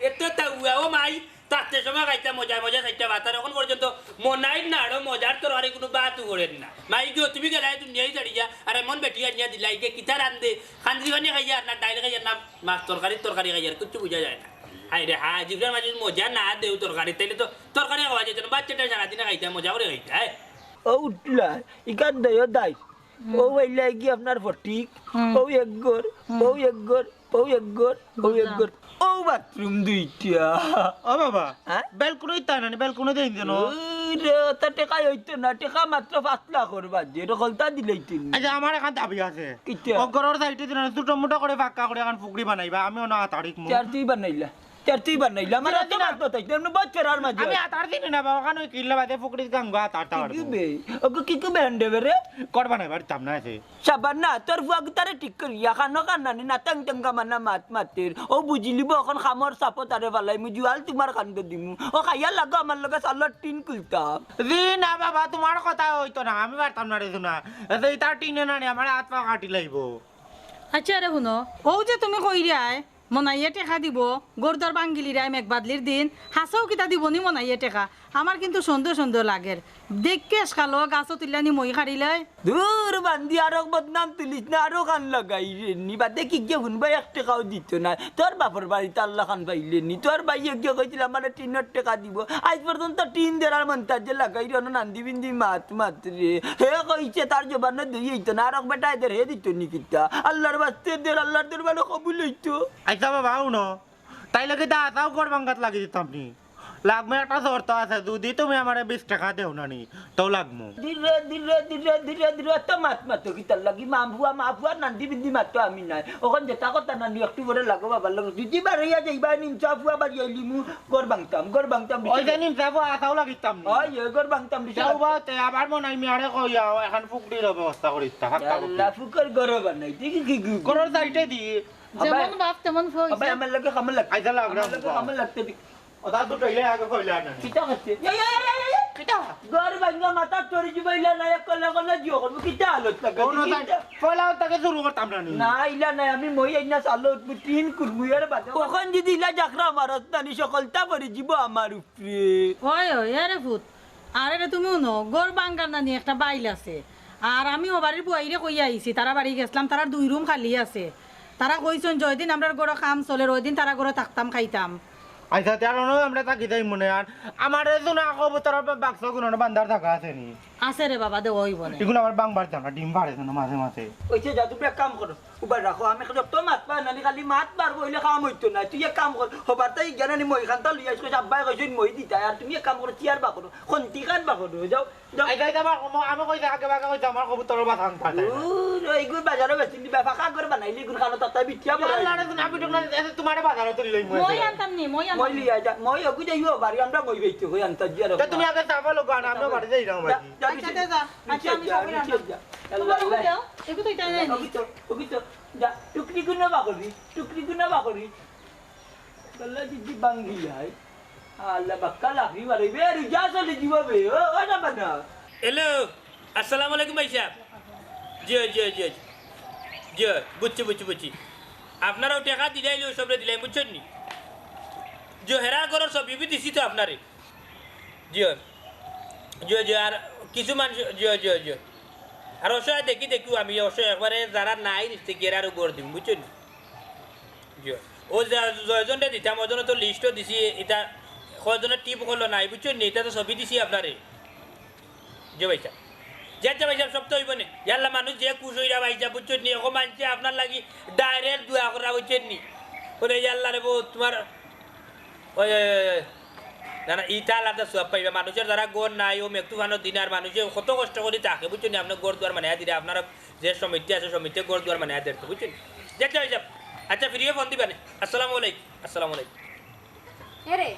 এত তাউয়া ও মাই তাতে সময় খাইতে মজা খাইতে ভাতার এখন পর্যন্ত মনাই না আরো মজার তরকারি কোনো বাতও করেন না মাই গো তুমি গেলাই তুমি নিয়েই ছাড়ি যা আর এমন বেটিয়া নিয়ে দিলাই গে কিতা রান্ধে খান্দি খানি খাইয়া না ডাইল খাইয়া না মাছ তরকারি খাইয়ার কিচ্ছু বোঝা যায় না আরে হ্যাঁ জিভের মাঝে মজা না দেও তরকারি তাইলে তো তরকারি খাওয়া যেত না বাচ্চাটা সারাদিনে খাইতে মজা করে খাইতে ও উঠলা ইকান দয় দাই ও হইলা কি আপনার ফটিক ও একগর ও বাথরুম দুইটা ও বাবা হ্যাঁ? বেলকুনি তাই না বেলকুনি দেই দেন রে তা টেকা হইতো না টেকা মাত্র 5 লাখ করবা যে রকলতা দিলেই তিনি আচ্ছা আমার এখন দাবি আছে কিটা? অগরর সাইডে দিন ছোট মোটো করে ফাঁকা করে এখন পুকুরি বানাইবা আমি না তারিখ মু চার তুই বানাইলা আমার তো মাত্র তাই তেমন বছর আর মাঝে আমি আতার দিন না বাবা কানো কিল্লা বাদে পুকুরি গাঙ্গা আতারটা কি বে ওকে কি কি বেন্ডে রে কর বানাইবার তাম না আছে সাবানা তোর ফুয়া তারে ঠিক করিয়া খানো কান্নানি না টাং টাং কামানা মাতের ও বুঝিলিব এখন খামর চাপো তারে পালাই মু জুয়াল তোমার কান্দে দিমু ও খাইয়া লাগো আমার লগে চালৰ টিন কুলতাম জি না বাবা তোমার কথা হইতো না আমি পারতাম না রে শোনা এই তার টিনে না আমার হাত পা কাটি লাইব আচ্ছা রে শুনো ও যে তুমি কইরাই মনাইয়ে টেকা দিব গরুদার বাঙ্গিলিরাই মেঘবাদলির দিন হাসাও কিতা দিবনি মনাইয়ে টেকা আমার কিন্তু সুন্দর সুন্দর লাগে দেখকে খালো গাছও তুললানি মই খারিলে দূর বান্দি আরো বদনাম তুলিস না আরো খান লাগাই রে নি বাদে কি গিয়ে শুনবাই 1 টাকাও দিত না তোর বাপর বাড়িতে আল্লাহ খান পাইলে নি তোর ভাইয়ে গিয়ে কইছিল আমার 3 টাকা দিব আজ পর্যন্ত 3 দেড় মন্তার যে লাগাই রে নান্দি বিন্দি মাত রে হে কইছে তার জবানে দুই হইতো না আর বেটা এদের হে দিত নি কিতা আল্লাহর বাস্তে দের আল্লাহর দরবারে কবুল হইতো আচ্ছা বাবা শুনো তাই লাগে দাঁতাও গড় বাঙ্গাত লাগি দিতাম নি লাগবে একটা শর্ত আছে যদি তুমি আমার 20 টাকা দেও না নি তো লাগবো ধীরে ধীরে ধীরে ধীরে ধীরে তো মাত কিতার লাগি মা ফুয়া নান্দি বিন্দি মাত আমি নাই ওখান যেটা কথা নানি একটু পরে লাগো বাবার লাগে যদি বাড়িয়া যাইবা নিমচা ফুয়া বাড়ি আইলি মু গড় বাংতাম ওই যে নিম যাবো আসাও লাগিতাম নি ওই গড় বাংতাম যাও বা তে আবার মনে আমি আরে কইয়াও এখন ফুকডির ব্যবস্থা করি আল্লাহ ফুকর গড় বানাই ঠিক কি গড়র সাইডে দি যেমন বাপ তেমন ফই আবার আমার লাগে খামল লাগতে আইজা লাগরা খামল লাগতে ওটা তো কইলে আগে কইলা না কিতা হচ্ছে কিতা গড় বাঙ্গা মাথা চড়ি যাইলা না একলা একলা জিও করব কিতা আলোচ লাগা কোন সাইড ফলাও তাকে শুরু করতাম না নি না ইলা নাই আমি মই আইনা চালো তিন কুরমুয়ের বাদে ওখান যদি ইলা জাকরা মারত নানি সকলটা পরে জীব আমার উপরে হয় হয় আরে ভূত আরে রে তুমি শুনো গড় বাঙ্গার নানি একটা বাইল আছে আর আমি ও বাড়ির বুয়াইরে কই আইছি তারা বাড়ি গেছিলাম তারা 2 রুম খালি আছে তারা কইছেন জয়দিন আমরা গড় কাম চলে ওই দিন তারা গড় থাকতাম খাইতাম আইসা তেরো আমরা তাকি যাই মনে আর আমার এজন কবুতর বাক্স গুণ বান্দার থাকা আছে নি আছে রে বাবা দে ওই বনে এগুলো আমার বাংবার জানা ডিম বাড়ে না মাঝে মাঝে ওইছে যা তুমি এক কাম করো উবার রাখো আমি যত মাত পা নানি খালি মাত পারবো হইলে কাম হইতো না তুই এক কাম কর হবার তাই জ্ঞানানি মই খানটা লিয়ে আসো আব্বাই কইছ মই দিতা আর তুমি এক কাম করো চেয়ার বা করো খন্তি খান বা করো যাও যাও আইসা আমি কই আগে বাগে কই আমার কবুতর বাথান থাকে এইগুলো বাজারে বেশি দিবা ফাঁকা করে বানাইলি গুলো খানো তাতে বিটিয়া পড়ে তোমার বাজারে তো লই মই আনতাম নি মই মই লিয়া যা মই ওগু যাইও বাড়ি আমরা মই বেইতে হই আনতা জিয়ার তুমি আগে চাপা লোক আনা আমি বাড়ি যাই রাম ভাই আচ্ছা দে যা আচ্ছা আমি সব রান্না তোমার উঠে যাও একটু তো তাই নাই ওগিতো যা টুকরি গুনা বা করি বল্লা জিজি বাঙ্গি যায় আল্লাহ বাক্কা লাখি মারে বে রুজা চলে দিবে ও না বানা হ্যালো আসসালামু আলাইকুম ভাই সাহেব জি বুঝছি আপনারাও টাকা দিলাইলে সবরে দিলাই বুঝছেন নি যে হেরা করার সব বিবি দিছি তো আপনারে জি আর কিছু মানুষ জি আর অসহায় দেখি আমি অসহায় একবারে যারা নাই নিচ্ছে গিয়ে আরো গড় দিম বুঝছেন জি ও জয়জনটা দিতাম ওজনে তো লিস্টও দিছি এটা কজনের টিপ হলো নাই বুঝছেন নি এটা তো সবই দিছি আপনারে যে ভাইসা যে ভাইসা সব তো হইব নি ইয়াল্লা মানুষ যে খুশ হইরা ভাইসা বুঝছেন নি এখন মানছে আপনার লাগি ডাইরেক্ট দোয়া করা বুঝছেন নি ওরে ইয়াল্লা রে তোমার ওই না ইটা আলাদা সব পাইবে মানুষের যারা গড় নাই ও মেঘটু ফানোর দিন আর মানুষে কত কষ্ট করে থাকে বুঝছেন আপনার গড় দুয়ার মানে দিলে আপনারা যে সমিতি আছে সমিতি গড় দুয়ার মানে দেখতে বুঝছেন যেতে ভাইসা আচ্ছা ফিরিয়ে ফোন দিবেন আসসালামু আলাইকুম রে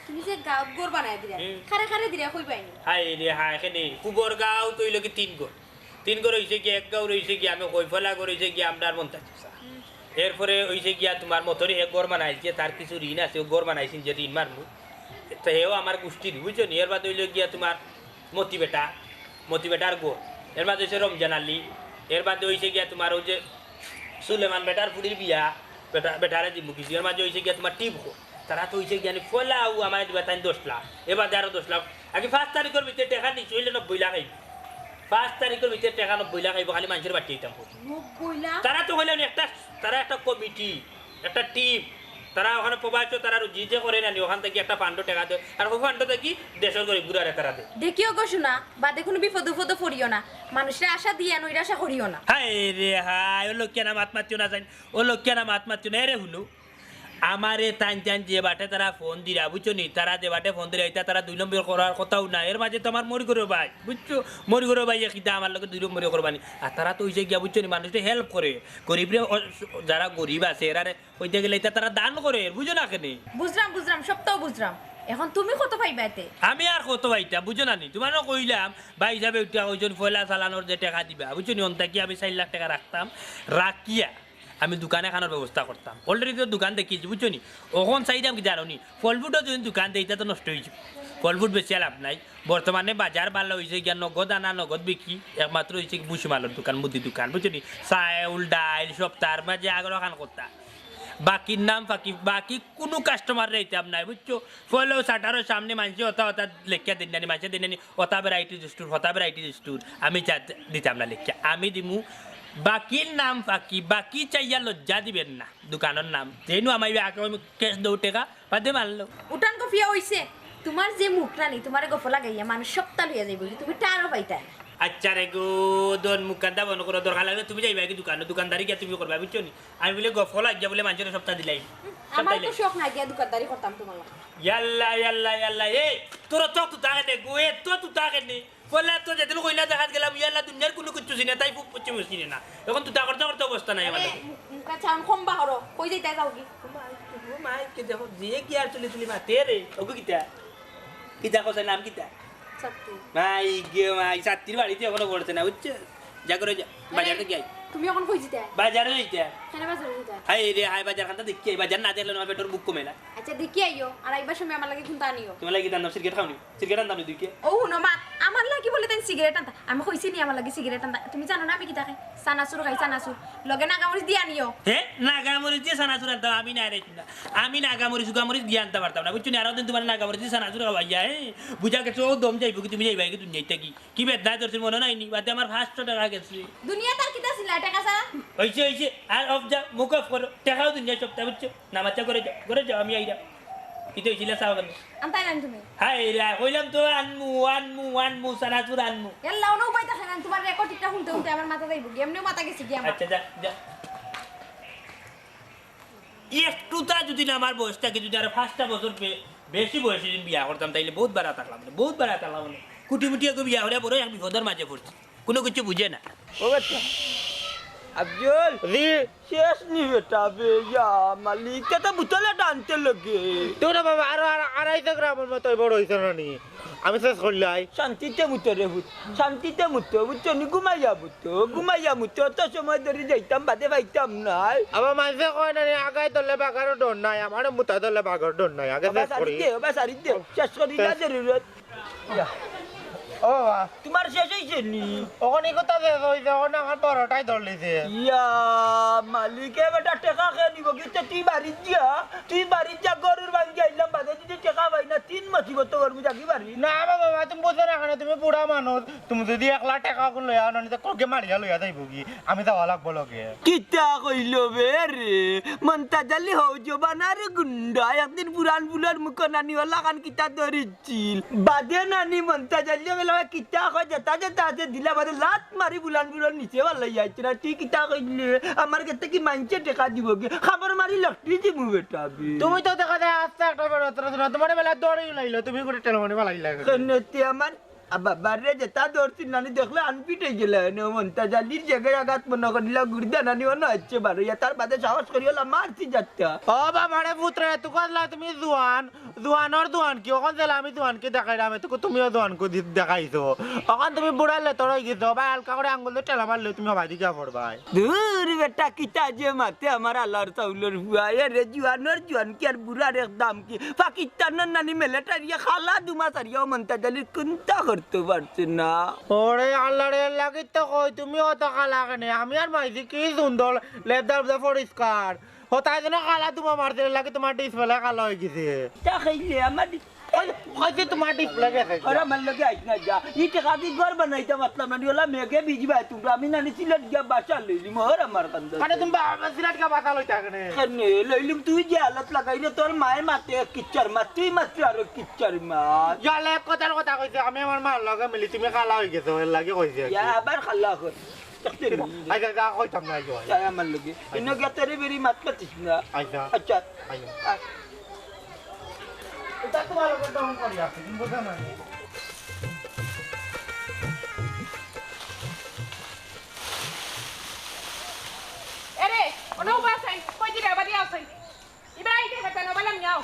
তুমি যে গাঁত গোর বানাই দিলা খারে দিলা কই পাইনি হাই রে হাই এখানে কুবর গাঁও তৈ লগে 3 গড় হইছে কি এক গাঁও রইছে কি আমি কইফলা করেছে কি আমরার মনটা এরপরে হইছে গিয়া তোমার মতরে এক গড় বানাইছে তার কিছু ঋণ আছে ও গড় বানাইছেন যে ঋণ মারমু তো হেও আমার গোষ্ঠীর বুঝছো নি এর বাদ হইল গিয়া তোমার মতি বেটার গড় এর বাদ হইছে রমজান আলী এর বাদ হইছে গিয়া তোমার ওই যে সুলেমান বেটার ফুড়ির বিয়া বেটারে দিব কিছু এর মাঝে হইছে গিয়া তোমার টিপ তারা তো হইছে গিয়া ফলাও আমার দিবা তাই 10 লাখ এবার আরো 10 লাখ আগে 5 তারিখের ভিতরে টাকা নিচ্ছি হইলে 90 লাখ আইব 5 তারিখের ভিতরে টাকা 90 লাখ আইব খালি মানুষের বাটি দিতাম 90 লাখ তারা তো হইলেন একটা কমিটি একটা টিম তারা ওখানে প্রবাস তারা যে করে না ওখান থেকে একটা ফান্ড টাকা দেয় আর ওই ফান্ড থেকে দেশের গরিব গুড়ারে তারা দেয় দেখিও গো শোনা বা দেখুন বিপদ পড়িও না মানুষের আশা দিয়ে নৈরাশা করিও না হাই রে হাই ও লোক কেন মাত মাতিও না জানি ও লোক কেন মাত মাতিও না রে হুনু আমারে টান যে বাটে তারা ফোন দিরা বুঝছো নি তারা যে বাটে ফোন দিরা এটা তারা 2 নম্বর করার কথাও না এর মাঝে তো আমার মরি করো ভাই বুঝছো মরি করো ভাই কিটা আমার লোক 2 নম্বর করবানি আর তারা তো হইছে গিয়া বুঝছো নি মানুষকে হেল্প করে গরিবরে যারা গরিব আছে এরারে কইতে গেলে এটা তারা দান করে বুঝো না কেন বুঝলাম সব তো বুঝলাম এখন তুমি কত পাইবা এতে আমি আর কত ভাইটা বুঝো না নি তোমারও কইলাম ভাই হিসাবে ওইটা ওইজন ফয়লা চালানোর যে টাকা দিবা বুঝছো নি অন্তা কি আমি 4 লাখ টাকা রাখতাম রাখিয়া আমি দোকানে খানোর ব্যবস্থা করতাম অলরেডি তো দোকান দেখিয়েছি বুঝছো নি ওখন চাইতাম কি জানো নি ফল ফুটও যদি দোকান দেয় এটা তো নষ্ট হয়েছে ফল ফুট বেশি লাভ নাই বর্তমানে বাজার ভালো হয়েছে গিয়া নগদ আনা নগদ বিক্রি একমাত্র হয়েছে ভুসিমালের দোকান মুদি দোকান বুঝছো নি চাউল ডাইল সব তার মাঝে আগ্রহ খান করতাম বাকির নাম ফাঁকি বাকি কোনো কাস্টমার রেতাম নাই বুঝছো ফলেও শাটারের সামনে মানুষ হতা হতা লেখিয়া দিন নানি মানুষের দিন নানি হতা ভ্যারাইটি স্টোর হতা ভ্যারাইটি স্টোর আমি দিতাম না লেখিয়া আমি দিমু বাকির নাম ফাঁকি বাকি চাইয়া লজ্জা দিবেন না দোকানের নাম যেন আমার আগে কেস দৌ টেকা বাদে মারলো উঠান কফিয়া হইছে তোমার যে মুখ নানি তোমার গফ লাগাইয়া মানুষ সপ্তাহ লইয়া যাইব তুমি টারও পাইতা আচ্ছা রে গো দোন মুখানটা বন্ধ করো দরকার লাগলে তুমি যাইবা কি দোকানদারি গিয়া তুমি করবা বুঝছো নি আমি বলে গফল আজ্ঞা বলে মানুষের সপ্তাহ দিলাই আমার তো শখ নাই গিয়া দোকানদারি করতাম তোমার লগে। ইয়াল্লা ইয়াল্লা ইয়াল্লা এই তোর তো তুতা কেনে গো এ তো তুতা কেনে বলে তো যেদিন কইলা দেখাত গেলাম ইয়াল্লা দুনিয়ার কোনো কিছু চিনে তাই খুব পশ্চিম চিনে না এখন তুতা করতে করতে অবস্থা নাই আমাদের মুখা চান কমবা হরো কই যাইতা যাও কি মাই কে দেখো যে কি আর চলে চলে মাতে রে ওগো কিতা কিতা কসে নাম কিতা সত্যি মাই গে মাই সাত্তির বাড়িতে এখনো পড়ছে না বুঝছো যা করে যা বাজারে গিয়ে তুমি এখন কই যাইতা বাজারে যাইতে কেন বাজারে যাইতা হাই রে হাই বাজার খানটা দেখি বাজার না দেখলে আমার পেটর বুক কমে না আচ্ছা দেখি আইও আর আইবার সময় আমার লাগি খুনতা আনিও তোমার লাগি দাম সিগারেট খাওনি সিগারেট আনতাম দুই কে ও হুনো মা আমার লাগি বলে তাই সিগারেট আনতা আমি কইছি নি আমার লাগি সিগারেট আনতা তুমি জানো না আমি কি তাকে সানাসুর খাই সানাসুর লগে নাগামরিচ দি আনিও হে নাগামরিচ দিয়ে সানাসুর আনতাম আমি না রে আমি নাগামরিচ সুগামরিচ দিয়ে আনতে পারতাম না বুঝছো আরো দিন তোমার নাগামরিচ দিয়ে সানাসুর খাওয়াই যায় বুঝা গেছো ও দম যাইব কি তুমি যাইবা কি দুনিয়াইতে কি বেদনা তোর মনে নাই নি বাদে আমার 500 টাকা গেছে দুনিয়া তার কিতা ছিল টাকা সারা হইছে আর অফ যা মুখ অফ করো টাকাও দুনিয়া সপ্তাহ বুঝছো নামাচা করে যাও আমি আইরা ইতো হইছিল চাও কেন আনতাই না তুমি হাই রে কইলাম তো আনমু সানাসুর আনমু এল্লা ওনো উপায় থাকে না তোমার রেকর্ড টিকটা শুনতে শুনতে আমার মাথা যাইব কি এমনিও মাথা গেছে কি আমার আচ্ছা যা একটুটা যদি না আমার বয়সটাকে যদি আরো 5টা বছর বেশি বয়সে যদি বিয়া করতাম তাইলে বহুত বাড়া থাকলাম কুটি মুটি একটু বিয়া হলে বড় এক বিপদের মাঝে পড়ছি কোনো কিছু বুঝে না ও বেটা আফজল শেষ নি বেটা বে ইয়া মালিক তো বুতলে টানতে লগে তোরা বাবা আরো 250 গ্রামের মতো বড় হইছ না নি আমি শেষ করলাই শান্তিতে মুতো রে ভূত শান্তিতে মুতো বুঝছো নি ঘুমাইয়া মুতো তো সময় ধরে যাইতাম বাদে পাইতাম নাই আবার মাঝে কয় না আগাই তোলে বাগারও ডর নাই আমার মুতা তোলে বাগার ডর নাই আগে শেষ করি সারি দে শেষ করি না জরুরত ও তোমার শেষ হইছে নি ওখানে কথা শেষ হইছে ওখানে আমার বড়টাই ধরলিছে ইয়া মালিকে বেটা টাকা খেয়ে নিব কিন্তু তুই বাড়ি যা গরুর ভাঙ্গি আইলাম বাদে যদি টাকা পাই না 3 মাসি কত করবো যাকি বাড়ি না বাবা তুমি বুঝো না এখানে তুমি বুড়া মানুষ তুমি যদি 1 লাখ টাকা কোন লইয়া আনো তো ককে মারিয়া লইয়া যাইব কি আমি যাওয়া লাগবো লগে কিতা কইল বে রে মন্তাজালি হও জবানার গুন্ডা একদিন পুরান বুলার মুখ নানি ওলা কান কিতা ধরিছিল বাদে নানি মন্তাজালি বেলা কিতা কই যেতা আছে দিলা বাদে লাত মারি বুলান নিচে ওলাই যাইছে না তুই কিতা কইলে আমার কাছে কি মাইনছে টাকা দিব কি খাবার মারি লটরি দিমু বেটা বে তুমি তো দেখা যায় আস্তে একটা বেরোতে তোমার বেলা দৌড়ই লাইলো তুমি করে টেলিফোনে বালাই লাগে কন্নতি আমার বাবারে যেটা ধরছি নানি দেখলে আনপিটে গেলে মন্তাজালির জায়গায় আঘাত মনে করিলা গুড়দা নানি মনে হচ্ছে বারো তার বাদে সাহস করিলা মারছি যাত্রা ও বাবারে পুত্রে তুই কইলা তুমি জোয়ান কি ওখান জেলা আমি জোয়ানকে দেখাই আমি তোকে তুমিও জোয়ানকে দেখাইছো ওখান তুমি বুড়ালে তোর গেছো ভাই হালকা করে আঙ্গুল দিয়ে টেলা মারলে তুমি ভাই দিকে পড়বাই দূর বেটা কিতা যে মাতে আমার আল্লাহর চাউলের হুয়া রে জুয়ান কি আর বুড়ার এক দাম কি পাকিস্তানের নানি মিলিটারিয়া খালা দুমাস আরিয়া মন্তাজালির কোনটা করতে পারছে না ওরে আল্লাহ রে লাগি তো কই তুমি অত কালা কেনে আমি আর মাইছি কি সুন্দর লেদার পরিষ্কার হতাই যেন কালা তোমার মারতে লাগে তোমার ডিসপ্লে কালো হয়ে গেছে তা খাইলে আমার কইছে তোমার ডিসপ্লে গেছে আরে আমার লগে আইছ না যা ই টাকা দি ঘর বানাইতে মাতলাম না ওলা মেঘে ভিজবা তোমরা আমি নানি সিলেট গিয়া বাসা লইলি মোহর আমার কান্দ মানে তুমি বাবা সিলেট কা বাসা লইতা কেনে কেনে লইলিম তুই যে হালত লাগাইলে তোর মায়ের মাতে কিচ্চার মা তুই মাত্র আর কিচ্চার মা জালে কথার কথা কইছে আমি আমার মার লগে মিলি তুমি কালা হয়ে গেছে ওর লাগে কইছে ইয়া আবার খাল্লা কর আচ্ছা যা কইতাম না জয় যাই আমার লগে ইনো গেতারে বেরি মাত পাতিস না আচ্ছা আচ্ছা আচ্ছা এটা তোমার লগে দম করি আছে তুমি বুঝা না এরে ওনো বাসাই কই দিরা বাড়ি আসাই ইবা আইতে কথা না বললাম যাও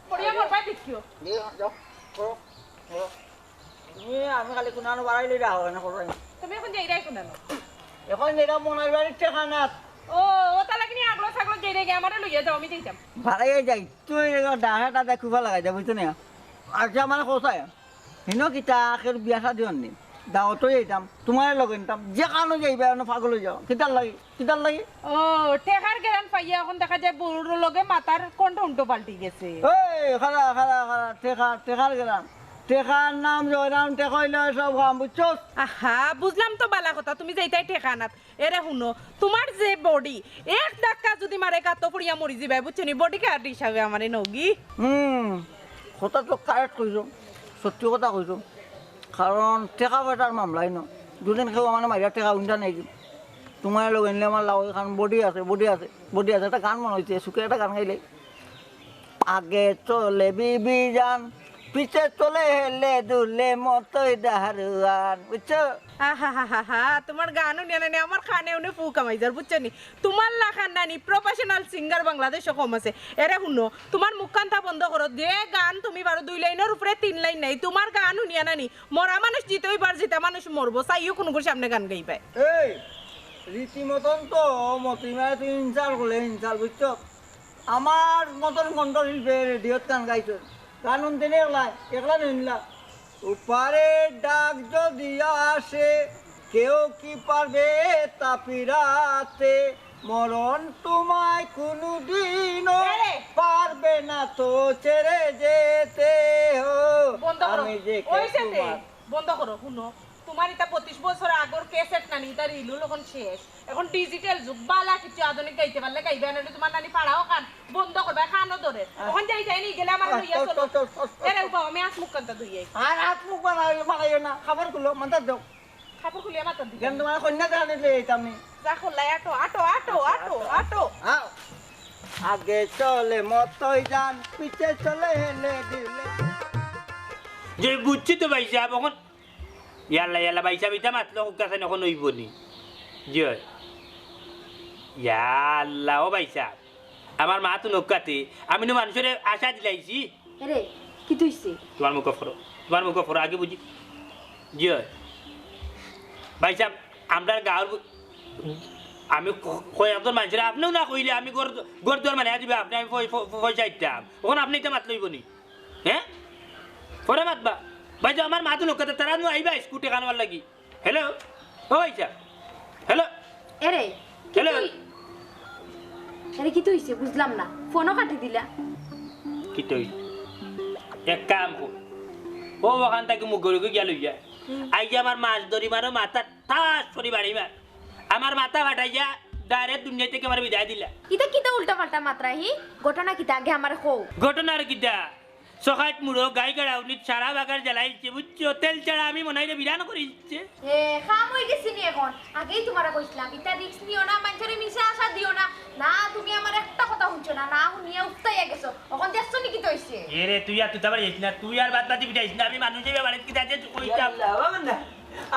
পড়িয়া মোর পাই দেখিও যাও করো তুমি আমি খালি কোনানো বাড়াইলে রাখো না করো তুমি এখন যাই রাই কোন এখন যেটা মনের বাড়ির ঠেকানা ও ও তাহলে কি আগলো ছাগলো যেই রেগে আমারে লইয়া যাও আমি দিতাম ভাড়াই যাই তুই ডাহে তাতে খুবা লাগাই যা বুঝছো না আচ্ছা মানে কোথায় হিনো কিতা আখের বিয়া শাদি হননি দাওয়াতো যাইতাম তোমার লগে নিতাম যে কানো যাইবে পাগল হয়ে যাও কিতার লাগে ও টেকার গেরান পাইয়া এখন দেখা যায় বড়র লগে মাথার কণ্ঠ উল্টো পাল্টি গেছে এই খারা টেকার গেলাম টেকার নাম জয়রাম টেকাইল সব কাম বুঝছো আহা বুঝলাম তো বালা কথা তুমি যেইটাই ঠেকানাত এরে শুনো তোমার যে বডি এক ধাক্কা যদি মারে কাতো পড়িয়া মরি যাবে বুঝছো নি বডি কার্ড হিসাবে আমারে নগি কথা তো কারেক্ট কইছো সত্যি কথা কইছো কারণ টেকা পয়সার মামলাই ন দুদিন কেউ মানে মাইরা টেকা উঠা নাই তোমার লোক এনলে আমার লাভ কারণ বডি আছে একটা গান মনে হয়েছে সুখে একটা গান গাইলে আগে চলে বিবি যান পিছে চলে হেলে দুলে মতোই দাহারুয়ান বুঝছো আহা তোমার গানও নিয়ে নেই আমার খানে উনি ফু কামাই যার বুঝছো নি তোমার লাখান নানি প্রফেশনাল সিঙ্গার বাংলাদেশও কম আছে এরে শুনো তোমার মুখখানটা বন্ধ করো যে গান তুমি পারো 2 লাইনের উপরে 3 লাইন নাই তোমার গান শুনিয়া নানি মরা মানুষ জিতেই পার জিতা মানুষ মরবো চাইও কোনো করে সামনে গান গাইবে এই রীতিমতন তো মতিমায় তুই ইনসাল করলে ইনসাল বুঝছো আমার মতন কণ্ঠশিল্পে রেডিওত গান গাইছো গান শুনতে একলা নিলা উপারে ডাক যদি আসে কেউ কি পারবে তা পিরাতে মরণ তোমায় কোনোদিনও পারবে না তো ছেড়ে যেতে বন্ধ করো আমি যে ওইছে তে তোমার বন্ধ করো শুনো তোমার এটা 25 বছর আগর ক্যাসেট নানি এটা রিলু এখন শেষ এখন ডিজিটাল যুগ বালা কিছু আধুনিক গাইতে পারলে গাইবে না তোমার নানি পাড়াও কান বন্ধ করবে কানও ধরে এখন যাই নি গেলে আমার লইয়া চলো এরে উপাও আমি আস মুখ কান্তা ধুইয়াই আর হাত মুখ বানাইও না খাবার গুলো মাথা দাও কাপড় খুলিয়া মাথা দিই কেন তোমার কন্যা জানি যেতাম নি যা খোলাই আটো আগে চলে মতই যান পিছে চলে হেলে দিলে যে বুঝছি তো ভাই সাহেব এখন ইয়াল্লা ভাই সাহেব এটা মাতলো কাছে এখন হইব নি জি ইয়াল্লা ও ভাই সাহেব আমার মা তো নৌকাতে আমি তো মানুষের আশা দিলাইছি রে কি তুইছে তোমার মুখ ফরো আগে বুঝি জি ভাই সাহেব আমরা গাঁর আমি কয়েকজন মানুষের আপনিও না কইলে আমি গড় দর মানে দিবে আপনি আমি পয়সা দিতাম ওখান আপনি এটা মাত লইব নি হ্যাঁ পরে মাতবা ভাই যে আমার মাথা লোক তারা নো আইবা স্কুটি কানবার লাগি হ্যালো ও ভাই সাহেব হ্যালো এরে হ্যালো আরে কি তুইছে বুঝলাম না ফোনও কাটি দিলা কি তুই এক কাম কর ও ওখান থেকে মুখ গড়ে গিয়া লইয়া আইয়া আমার মাছ ধরি মারো মাথা ঠাস সরি বাড়ি মার আমার মাথা ফাটাইয়া ডাইরেক্ট দুনিয়া থেকে আমার বিদায় দিলা ইতা কিতা উল্টা পাল্টা মাত্রা হি ঘটনা কিতা আগে আমার কও ঘটনার কিটা সকাত মুড়ো গাই গাড়াউনি সারা বাগার জ্বালাইছে বুঝছো তেল ছাড়া আমি মনে হয় বিরান করে দিচ্ছে এ খাম হই গেছি নি এখন আগেই তোমারে কইছিলাম ইতা রিস্ক নিও না মানুষের মিশে আশা দিও না না তুমি আমার একটা কথা শুনছো না না শুনিয়া উঠতাইয়া গেছো এখন দেখছো নি কি হইছে এরে তুই আর তুই আবার যাইস না তুই আর বাদ বাদি বিটাইস না আমি মানুষের বাড়িতে কি যাচ্ছে কইতাম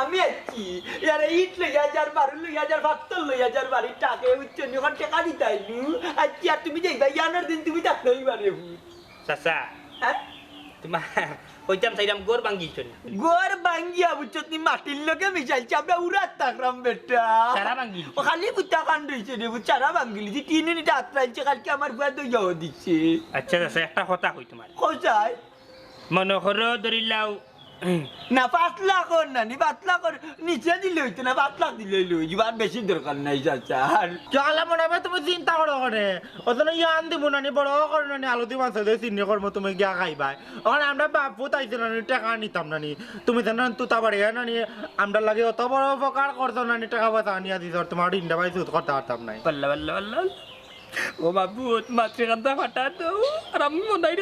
আমি আছি ইয়ারে ইট লইয়া যার বারু লইয়া যার ভাতল লইয়া যার বাড়ি টাকে উচ্চনি ওখান টাকা দিতাইলু আজকে আর তুমি যাইবা ইয়ানোর দিন তুমি থাকতেই পারে চাচা হ্যাঁ তোমার কইতাম চাইলাম গোর ভাঙ্গিছ গোর ভাঙ্গিয়া বুঝছো তুমি মাটির লোকে মিশাইছি আমরা উড়াত থাকলাম বেটা সারা ভাঙ্গিল ও খালি বুঝতা কাণ্ড হয়েছে রে চারা ভাঙ্গিলি যে 3 মিনিট আত্রাইছে কালকে আমার বুয়া দইয়াও দিচ্ছে আচ্ছা চাচা একটা কথা কই তোমার কোথায় মনে করো ধরিলাও না 5 লাখ না নি 5 লাখ নিচে দিলে হইতো না 5 লাখ দিলে লই যাবার বেশি দরকার নাই চাচা চলা মনে হবে তুমি চিন্তা করো করে ওজন ইয়ান দিব না বড় করে না আলু দি মাছ দিয়ে চিনি করবো তুমি গিয়া খাইবাই ওখানে আমরা বাপু তাইছে না টাকা নিতাম না তুমি জানো তুতা বাড়ি না আমরা লাগে অত বড় উপকার করতো না টাকা পয়সা আনিয়া দিছ তোমার ইন্ডা পাই সুদ করতে পারতাম নাই বল্লা বল্লা বল্লা ও বাবু মাতৃকান্তা ফাটা তো আর আমি মনে হয়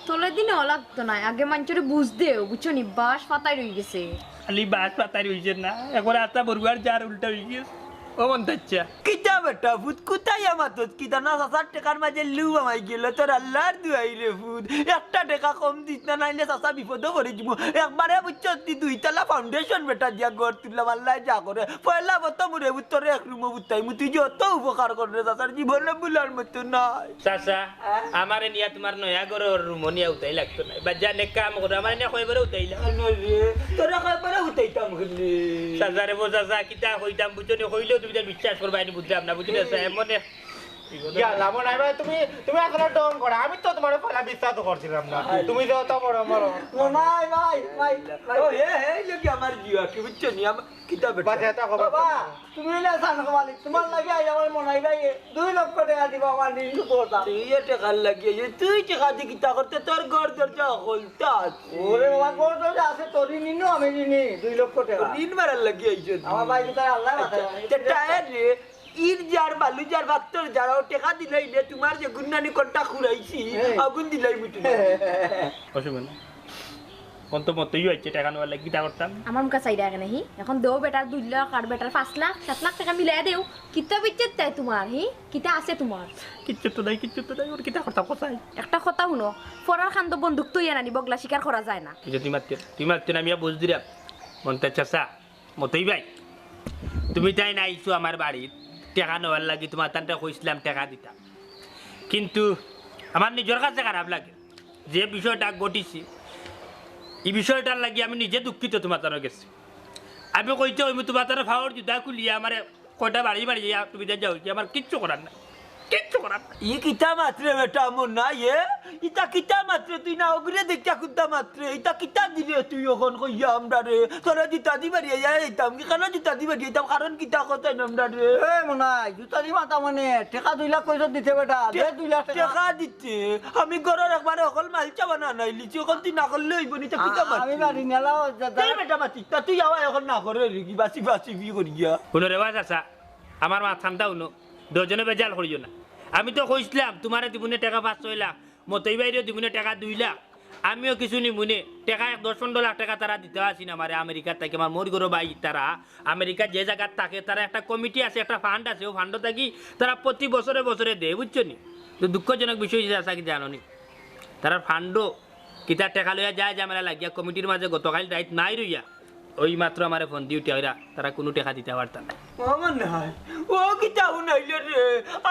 তোলে দিনে লাগতো না আগে মানুষের বুঝদেও বুঝছো নি বাস পাতাই রই গেছে খালি বাস পাতারি হইছে না এখন আস্তা বরুয়ার যার উল্টা হয়ে গেছে ও মন তাচ্ছা কিতা বেটা ফুট কোথায় আমার তো কিতা 9,000 টাকার মাঝে লু আমায় গেল তোর আল্লাহর দুয়াই রে ফুট 1 টাকা কম দিস না নাইলে চাচা বিপদ করে দিব একবারে বুঝছো তুই 2 তলা ফাউন্ডেশন বেটা দিয়া ঘর তুললাম আল্লাহ যা করে পয়লা বত মুরে উত্তরে এক রুম বুতাই মুতি যত উপকার করে চাচার জীবনে বুলার মতো নাই চাচা আমারে নিয়া তোমার নয়া ঘরের রুম নিয়া উঠাই লাগতো না বা জানে কাম করে আমার নিয়া কইবারে উঠাইলা রে তোরা কয়বারে কুতাইতাম গলি চাচারে বো চাচা কিতা কইতাম বুঝনি কইলেও তুমি তো বিশ্বাস করবা এনি বুঝলাম না বুঝলি চাচা এমন গেলা মনে হয় ভাই তুমি তুমি আসলে ডং করা আমি তো তোমার পয়লা বিশ্বাস করছিলাম না তুমি যে অত বড় বড় মনাই ভাই ভাই ও হে লোক আমার জিয়া কি বুঝছো নি আমার কিতা বেটা বাজে তা খবর বাবা তুমি না জান কমালি তোমার লাগে আই আমার মনাই ভাই 2 লক্ষ টাকা দিবা আমার দিন তো কথা তুই টাকা লাগিয়ে তুই টাকা দি কিতা করতে তোর ঘর দরজা হলতা ওরে বাবা কোন তো আছে তোরি নিনু আমি নিনি 2 লক্ষ টাকা দিন মারার লাগিয়ে আইছো আমার ভাই তো আল্লাহ বাঁচায় টায়ার রে ইর যার বালু যার ভাক্তর যারাও টাকা দিলাই রে তোমার যে গুন্নানি কোনটা খুরাইছি আগুন দিলাই বুঝি অসুবিধা না কোন তো মতই হচ্ছে টাকা নেওয়ার লাগি কিতা করতাম আমার মুখে চাই রাখে নাহি এখন দেও বেটার 2 লাখ আর বেটার 5 লাখ 7 লাখ টাকা মিলাই দেও কিতা বিচ্ছেদ তাই তোমার কিতা আছে তোমার কিচ্ছু তো নাই ওর কিতা করতাম কোথায় একটা কথা শুনো ফরার খান তো বন্দুক তো ইয়া নানি বগলা শিকার করা যায় না এই যে তুই মারতে আমি বুঝ দিলাম মনটা চাচা মতই ভাই তুমি তাই নাইছো আমার বাড়ির টাকা নেওয়ার লাগি তোমার তানটা কইছিলাম টাকা দিতাম কিন্তু আমার নিজের কাছে খারাপ লাগে যে বিষয়টা ঘটিছি এই বিষয়টার লাগি আমি নিজে দুঃখিত তোমার তানো গেছি আমি কইতে হইমু তোমার তানো ফাওয়ার জুতা খুলিয়া আমার কয়টা বাড়ি বাড়ি তুমি যাও আমার কিচ্ছু করার না কিচ্ছু করার না ই কিতা মাত্রে বেটা মন না এ ইতা কিতা মাত্রে তুই না ওগরে দেখা কুত্তা মাত্রে ইতা কিতা দিলে তুই ওখন কইয়া আমরা রে তোরা জুতা দি বাড়ি যাইতাম কি কেন জুতা দি বাড়ি যাইতাম কারণ কিতা কথা আমরা রে এ মনাই জুতা দি মাতা মানে টাকা 2 লাখ কইছ দিতে বেটা দে 2 লাখ টাকা টাকা দিতে আমি ঘরের একবারে অকল মাল চাবা না নাই লিচি ওখন তুই না করলে হইব নি তা কিতা আমি মাত্রে বাড়ি নেলাও তুই বেটা মাতি তা তুই আওয়া এখন না করে রে কি বাসি বাসি বি করিয়া শুনো রে বাস আসা আমার মাথানটা শুনো দুজনে বেজাল করিও না আমি তো কইছিলাম তোমারে দিবনে টাকা 5-6 লাখ মতই বাইরেও দিবনে টাকা 2 লাখ আমিও কিছু নিমুনে টাকা 10-15 লাখ টাকা তারা দিতে আসি না আমার আমেরিকার থেকে আমার মোর গরো ভাই তারা আমেরিকার যে জায়গার থাকে তারা একটা কমিটি আছে একটা ফান্ড আছে ও ফান্ড থাকি তারা প্রতি বছরে বছরে দেয় বুঝছো নি তো দুঃখজনক বিষয় যে আছে কি জানো নি তারা ফান্ডও কিতা টাকা লইয়া যায় জামেলা লাগিয়া কমিটির মাঝে গতকাল রাইত নাই রইয়া ওই মাত্র আমার ফোন দিয়ে উঠে তারা কোনো টাকা দিতে পারতাম না আমার নাই ও কিতা উনাইলে রে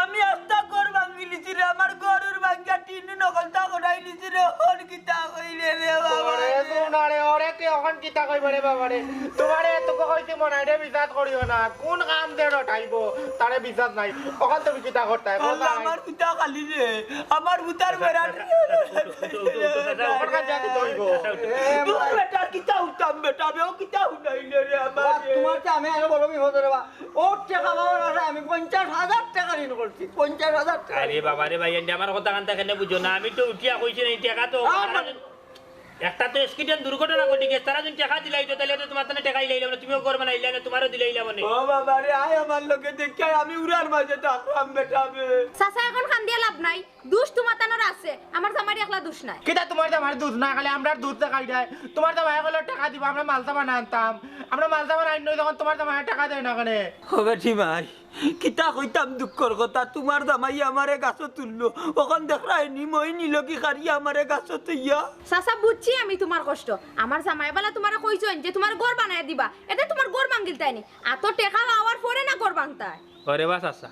আমি আস্তা ঘর ভাঙি লিছি রে আমার ঘরের ভাঙ্গা টিন নকলতা করাই লিছি রে ওর কিতা কইলে রে বাবা ওরে সোনারে ওরে কে এখন কিতা কইবে রে বাবা রে তোমারে এতক কইতে মনাই রে বিশ্বাস করিও না কোন কাম দে রটাইব তারে বিশ্বাস নাই ওখান তুমি কিতা করতে আল্লাহ আমার কিতা খালি রে আমার বুতার বেড়া ওখান কাছে দিতে হইব তোর বেটার কিতা উঠাম বেটা বেও কিতা উনাইলে রে আমার তোমার তো আমি আরো বড় বিপদ রে বা ও টাকা পাওয়ার আছে আমি 50,000 টাকা ঋণ করছি 50,000 টাকা আরে বাবা রে ভাই এন্ড আমার কথা কান্তা কেন বুঝো না আমি তো উঠিয়া কইছি না এই টাকা তো একটা তো স্কিডেন দুর্ঘটনা ঘটে গেছে তারা যদি টাকা দিলাই তো তাহলে তো তোমার তো টাকাই লাইলাম না তুমিও করবে না ইলাইলে তোমারও দিলাইলাম না ও বাবা রে আয় আমার লোকে দেখে আমি উড়ার মাঝে থাকলাম বেটা বে চাচা এখন খান দিয়া লাভ নাই দুষ তোমার তানোর আছে আমার জামারি একলা দুষ নাই কিতা তোমার আমার দুধ না খালি আমরা দুধ দেখাই দেয় তোমার তো ভাই গেলে টাকা দিব আমরা মালসা বানা আনতাম আমরা মালসা বানাই নই তখন তোমার তো ভাই টাকা দেয় না কেন হবে ঠিমাই কিতা কইতাম দুঃখর কথা তোমার দামাই আমারে গাছ তুললো ওখান দেখায়নি মই নিল কি খারি আমারে গাছ তুইয়া চাচা বুঝছি আমি তোমার কষ্ট আমার জামাই বেলা তোমার কইছেন যে তোমার ঘর বানায় দিবা এতে তোমার ঘর ভাঙিল তাইনি এত টাকা পাওয়ার পরে না ঘর ভাঙতায় ওরে বাস আচ্ছা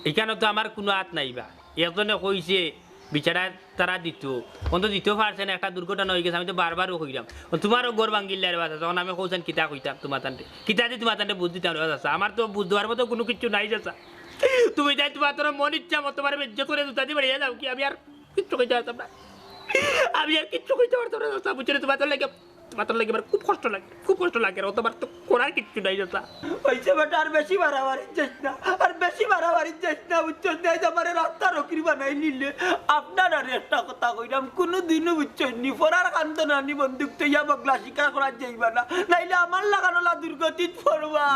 এখানে তো আমার কোনো হাত নাই বা একজনে কইছে বিচারা তারা দিত অন্ত দিতেও পারছে না একটা দুর্ঘটনা হয়ে গেছে আমি তো বারবারও কইলাম তোমারও গোর ভাঙ্গিল রে বাস যখন আমি কইছেন কিতা কইতাম তোমার তান্তে কিতা দিয়ে তোমার তান্তে বুঝ দিতাম রে বাস আমার তো বুঝ দেওয়ার মতো কোনো কিছু নাই চাচা তুমি যাই তোমার তোর মন ইচ্ছা মতো তোমার বেজ্জত করে দুটা দিয়ে বেরিয়ে যাও কি আমি আর কিচ্ছু কইতে পারতাম না আমি আর কিচ্ছু কইতে পারতাম না চাচা বুঝলে তোমার তোর লাগে আমার খুব কষ্ট লাগে ও তোমার তো করার কিচ্ছু নাই চাচা পয়সা বেটা আর বেশি বাড়াবাড়ি যাস না আর বেশি বাড়াবাড়ি যাস না বুঝছো দেয় আমার রাস্তা রকির বানাই নিলে আপনার আর একটা কথা কইলাম কোনো দিনও বুঝছো নি ফরার কান্ত নানি বন্দুক তো ইয়া বগলা শিকার করা যাইবা না নাইলে আমার লাগানো দুর্গতিত পড়বা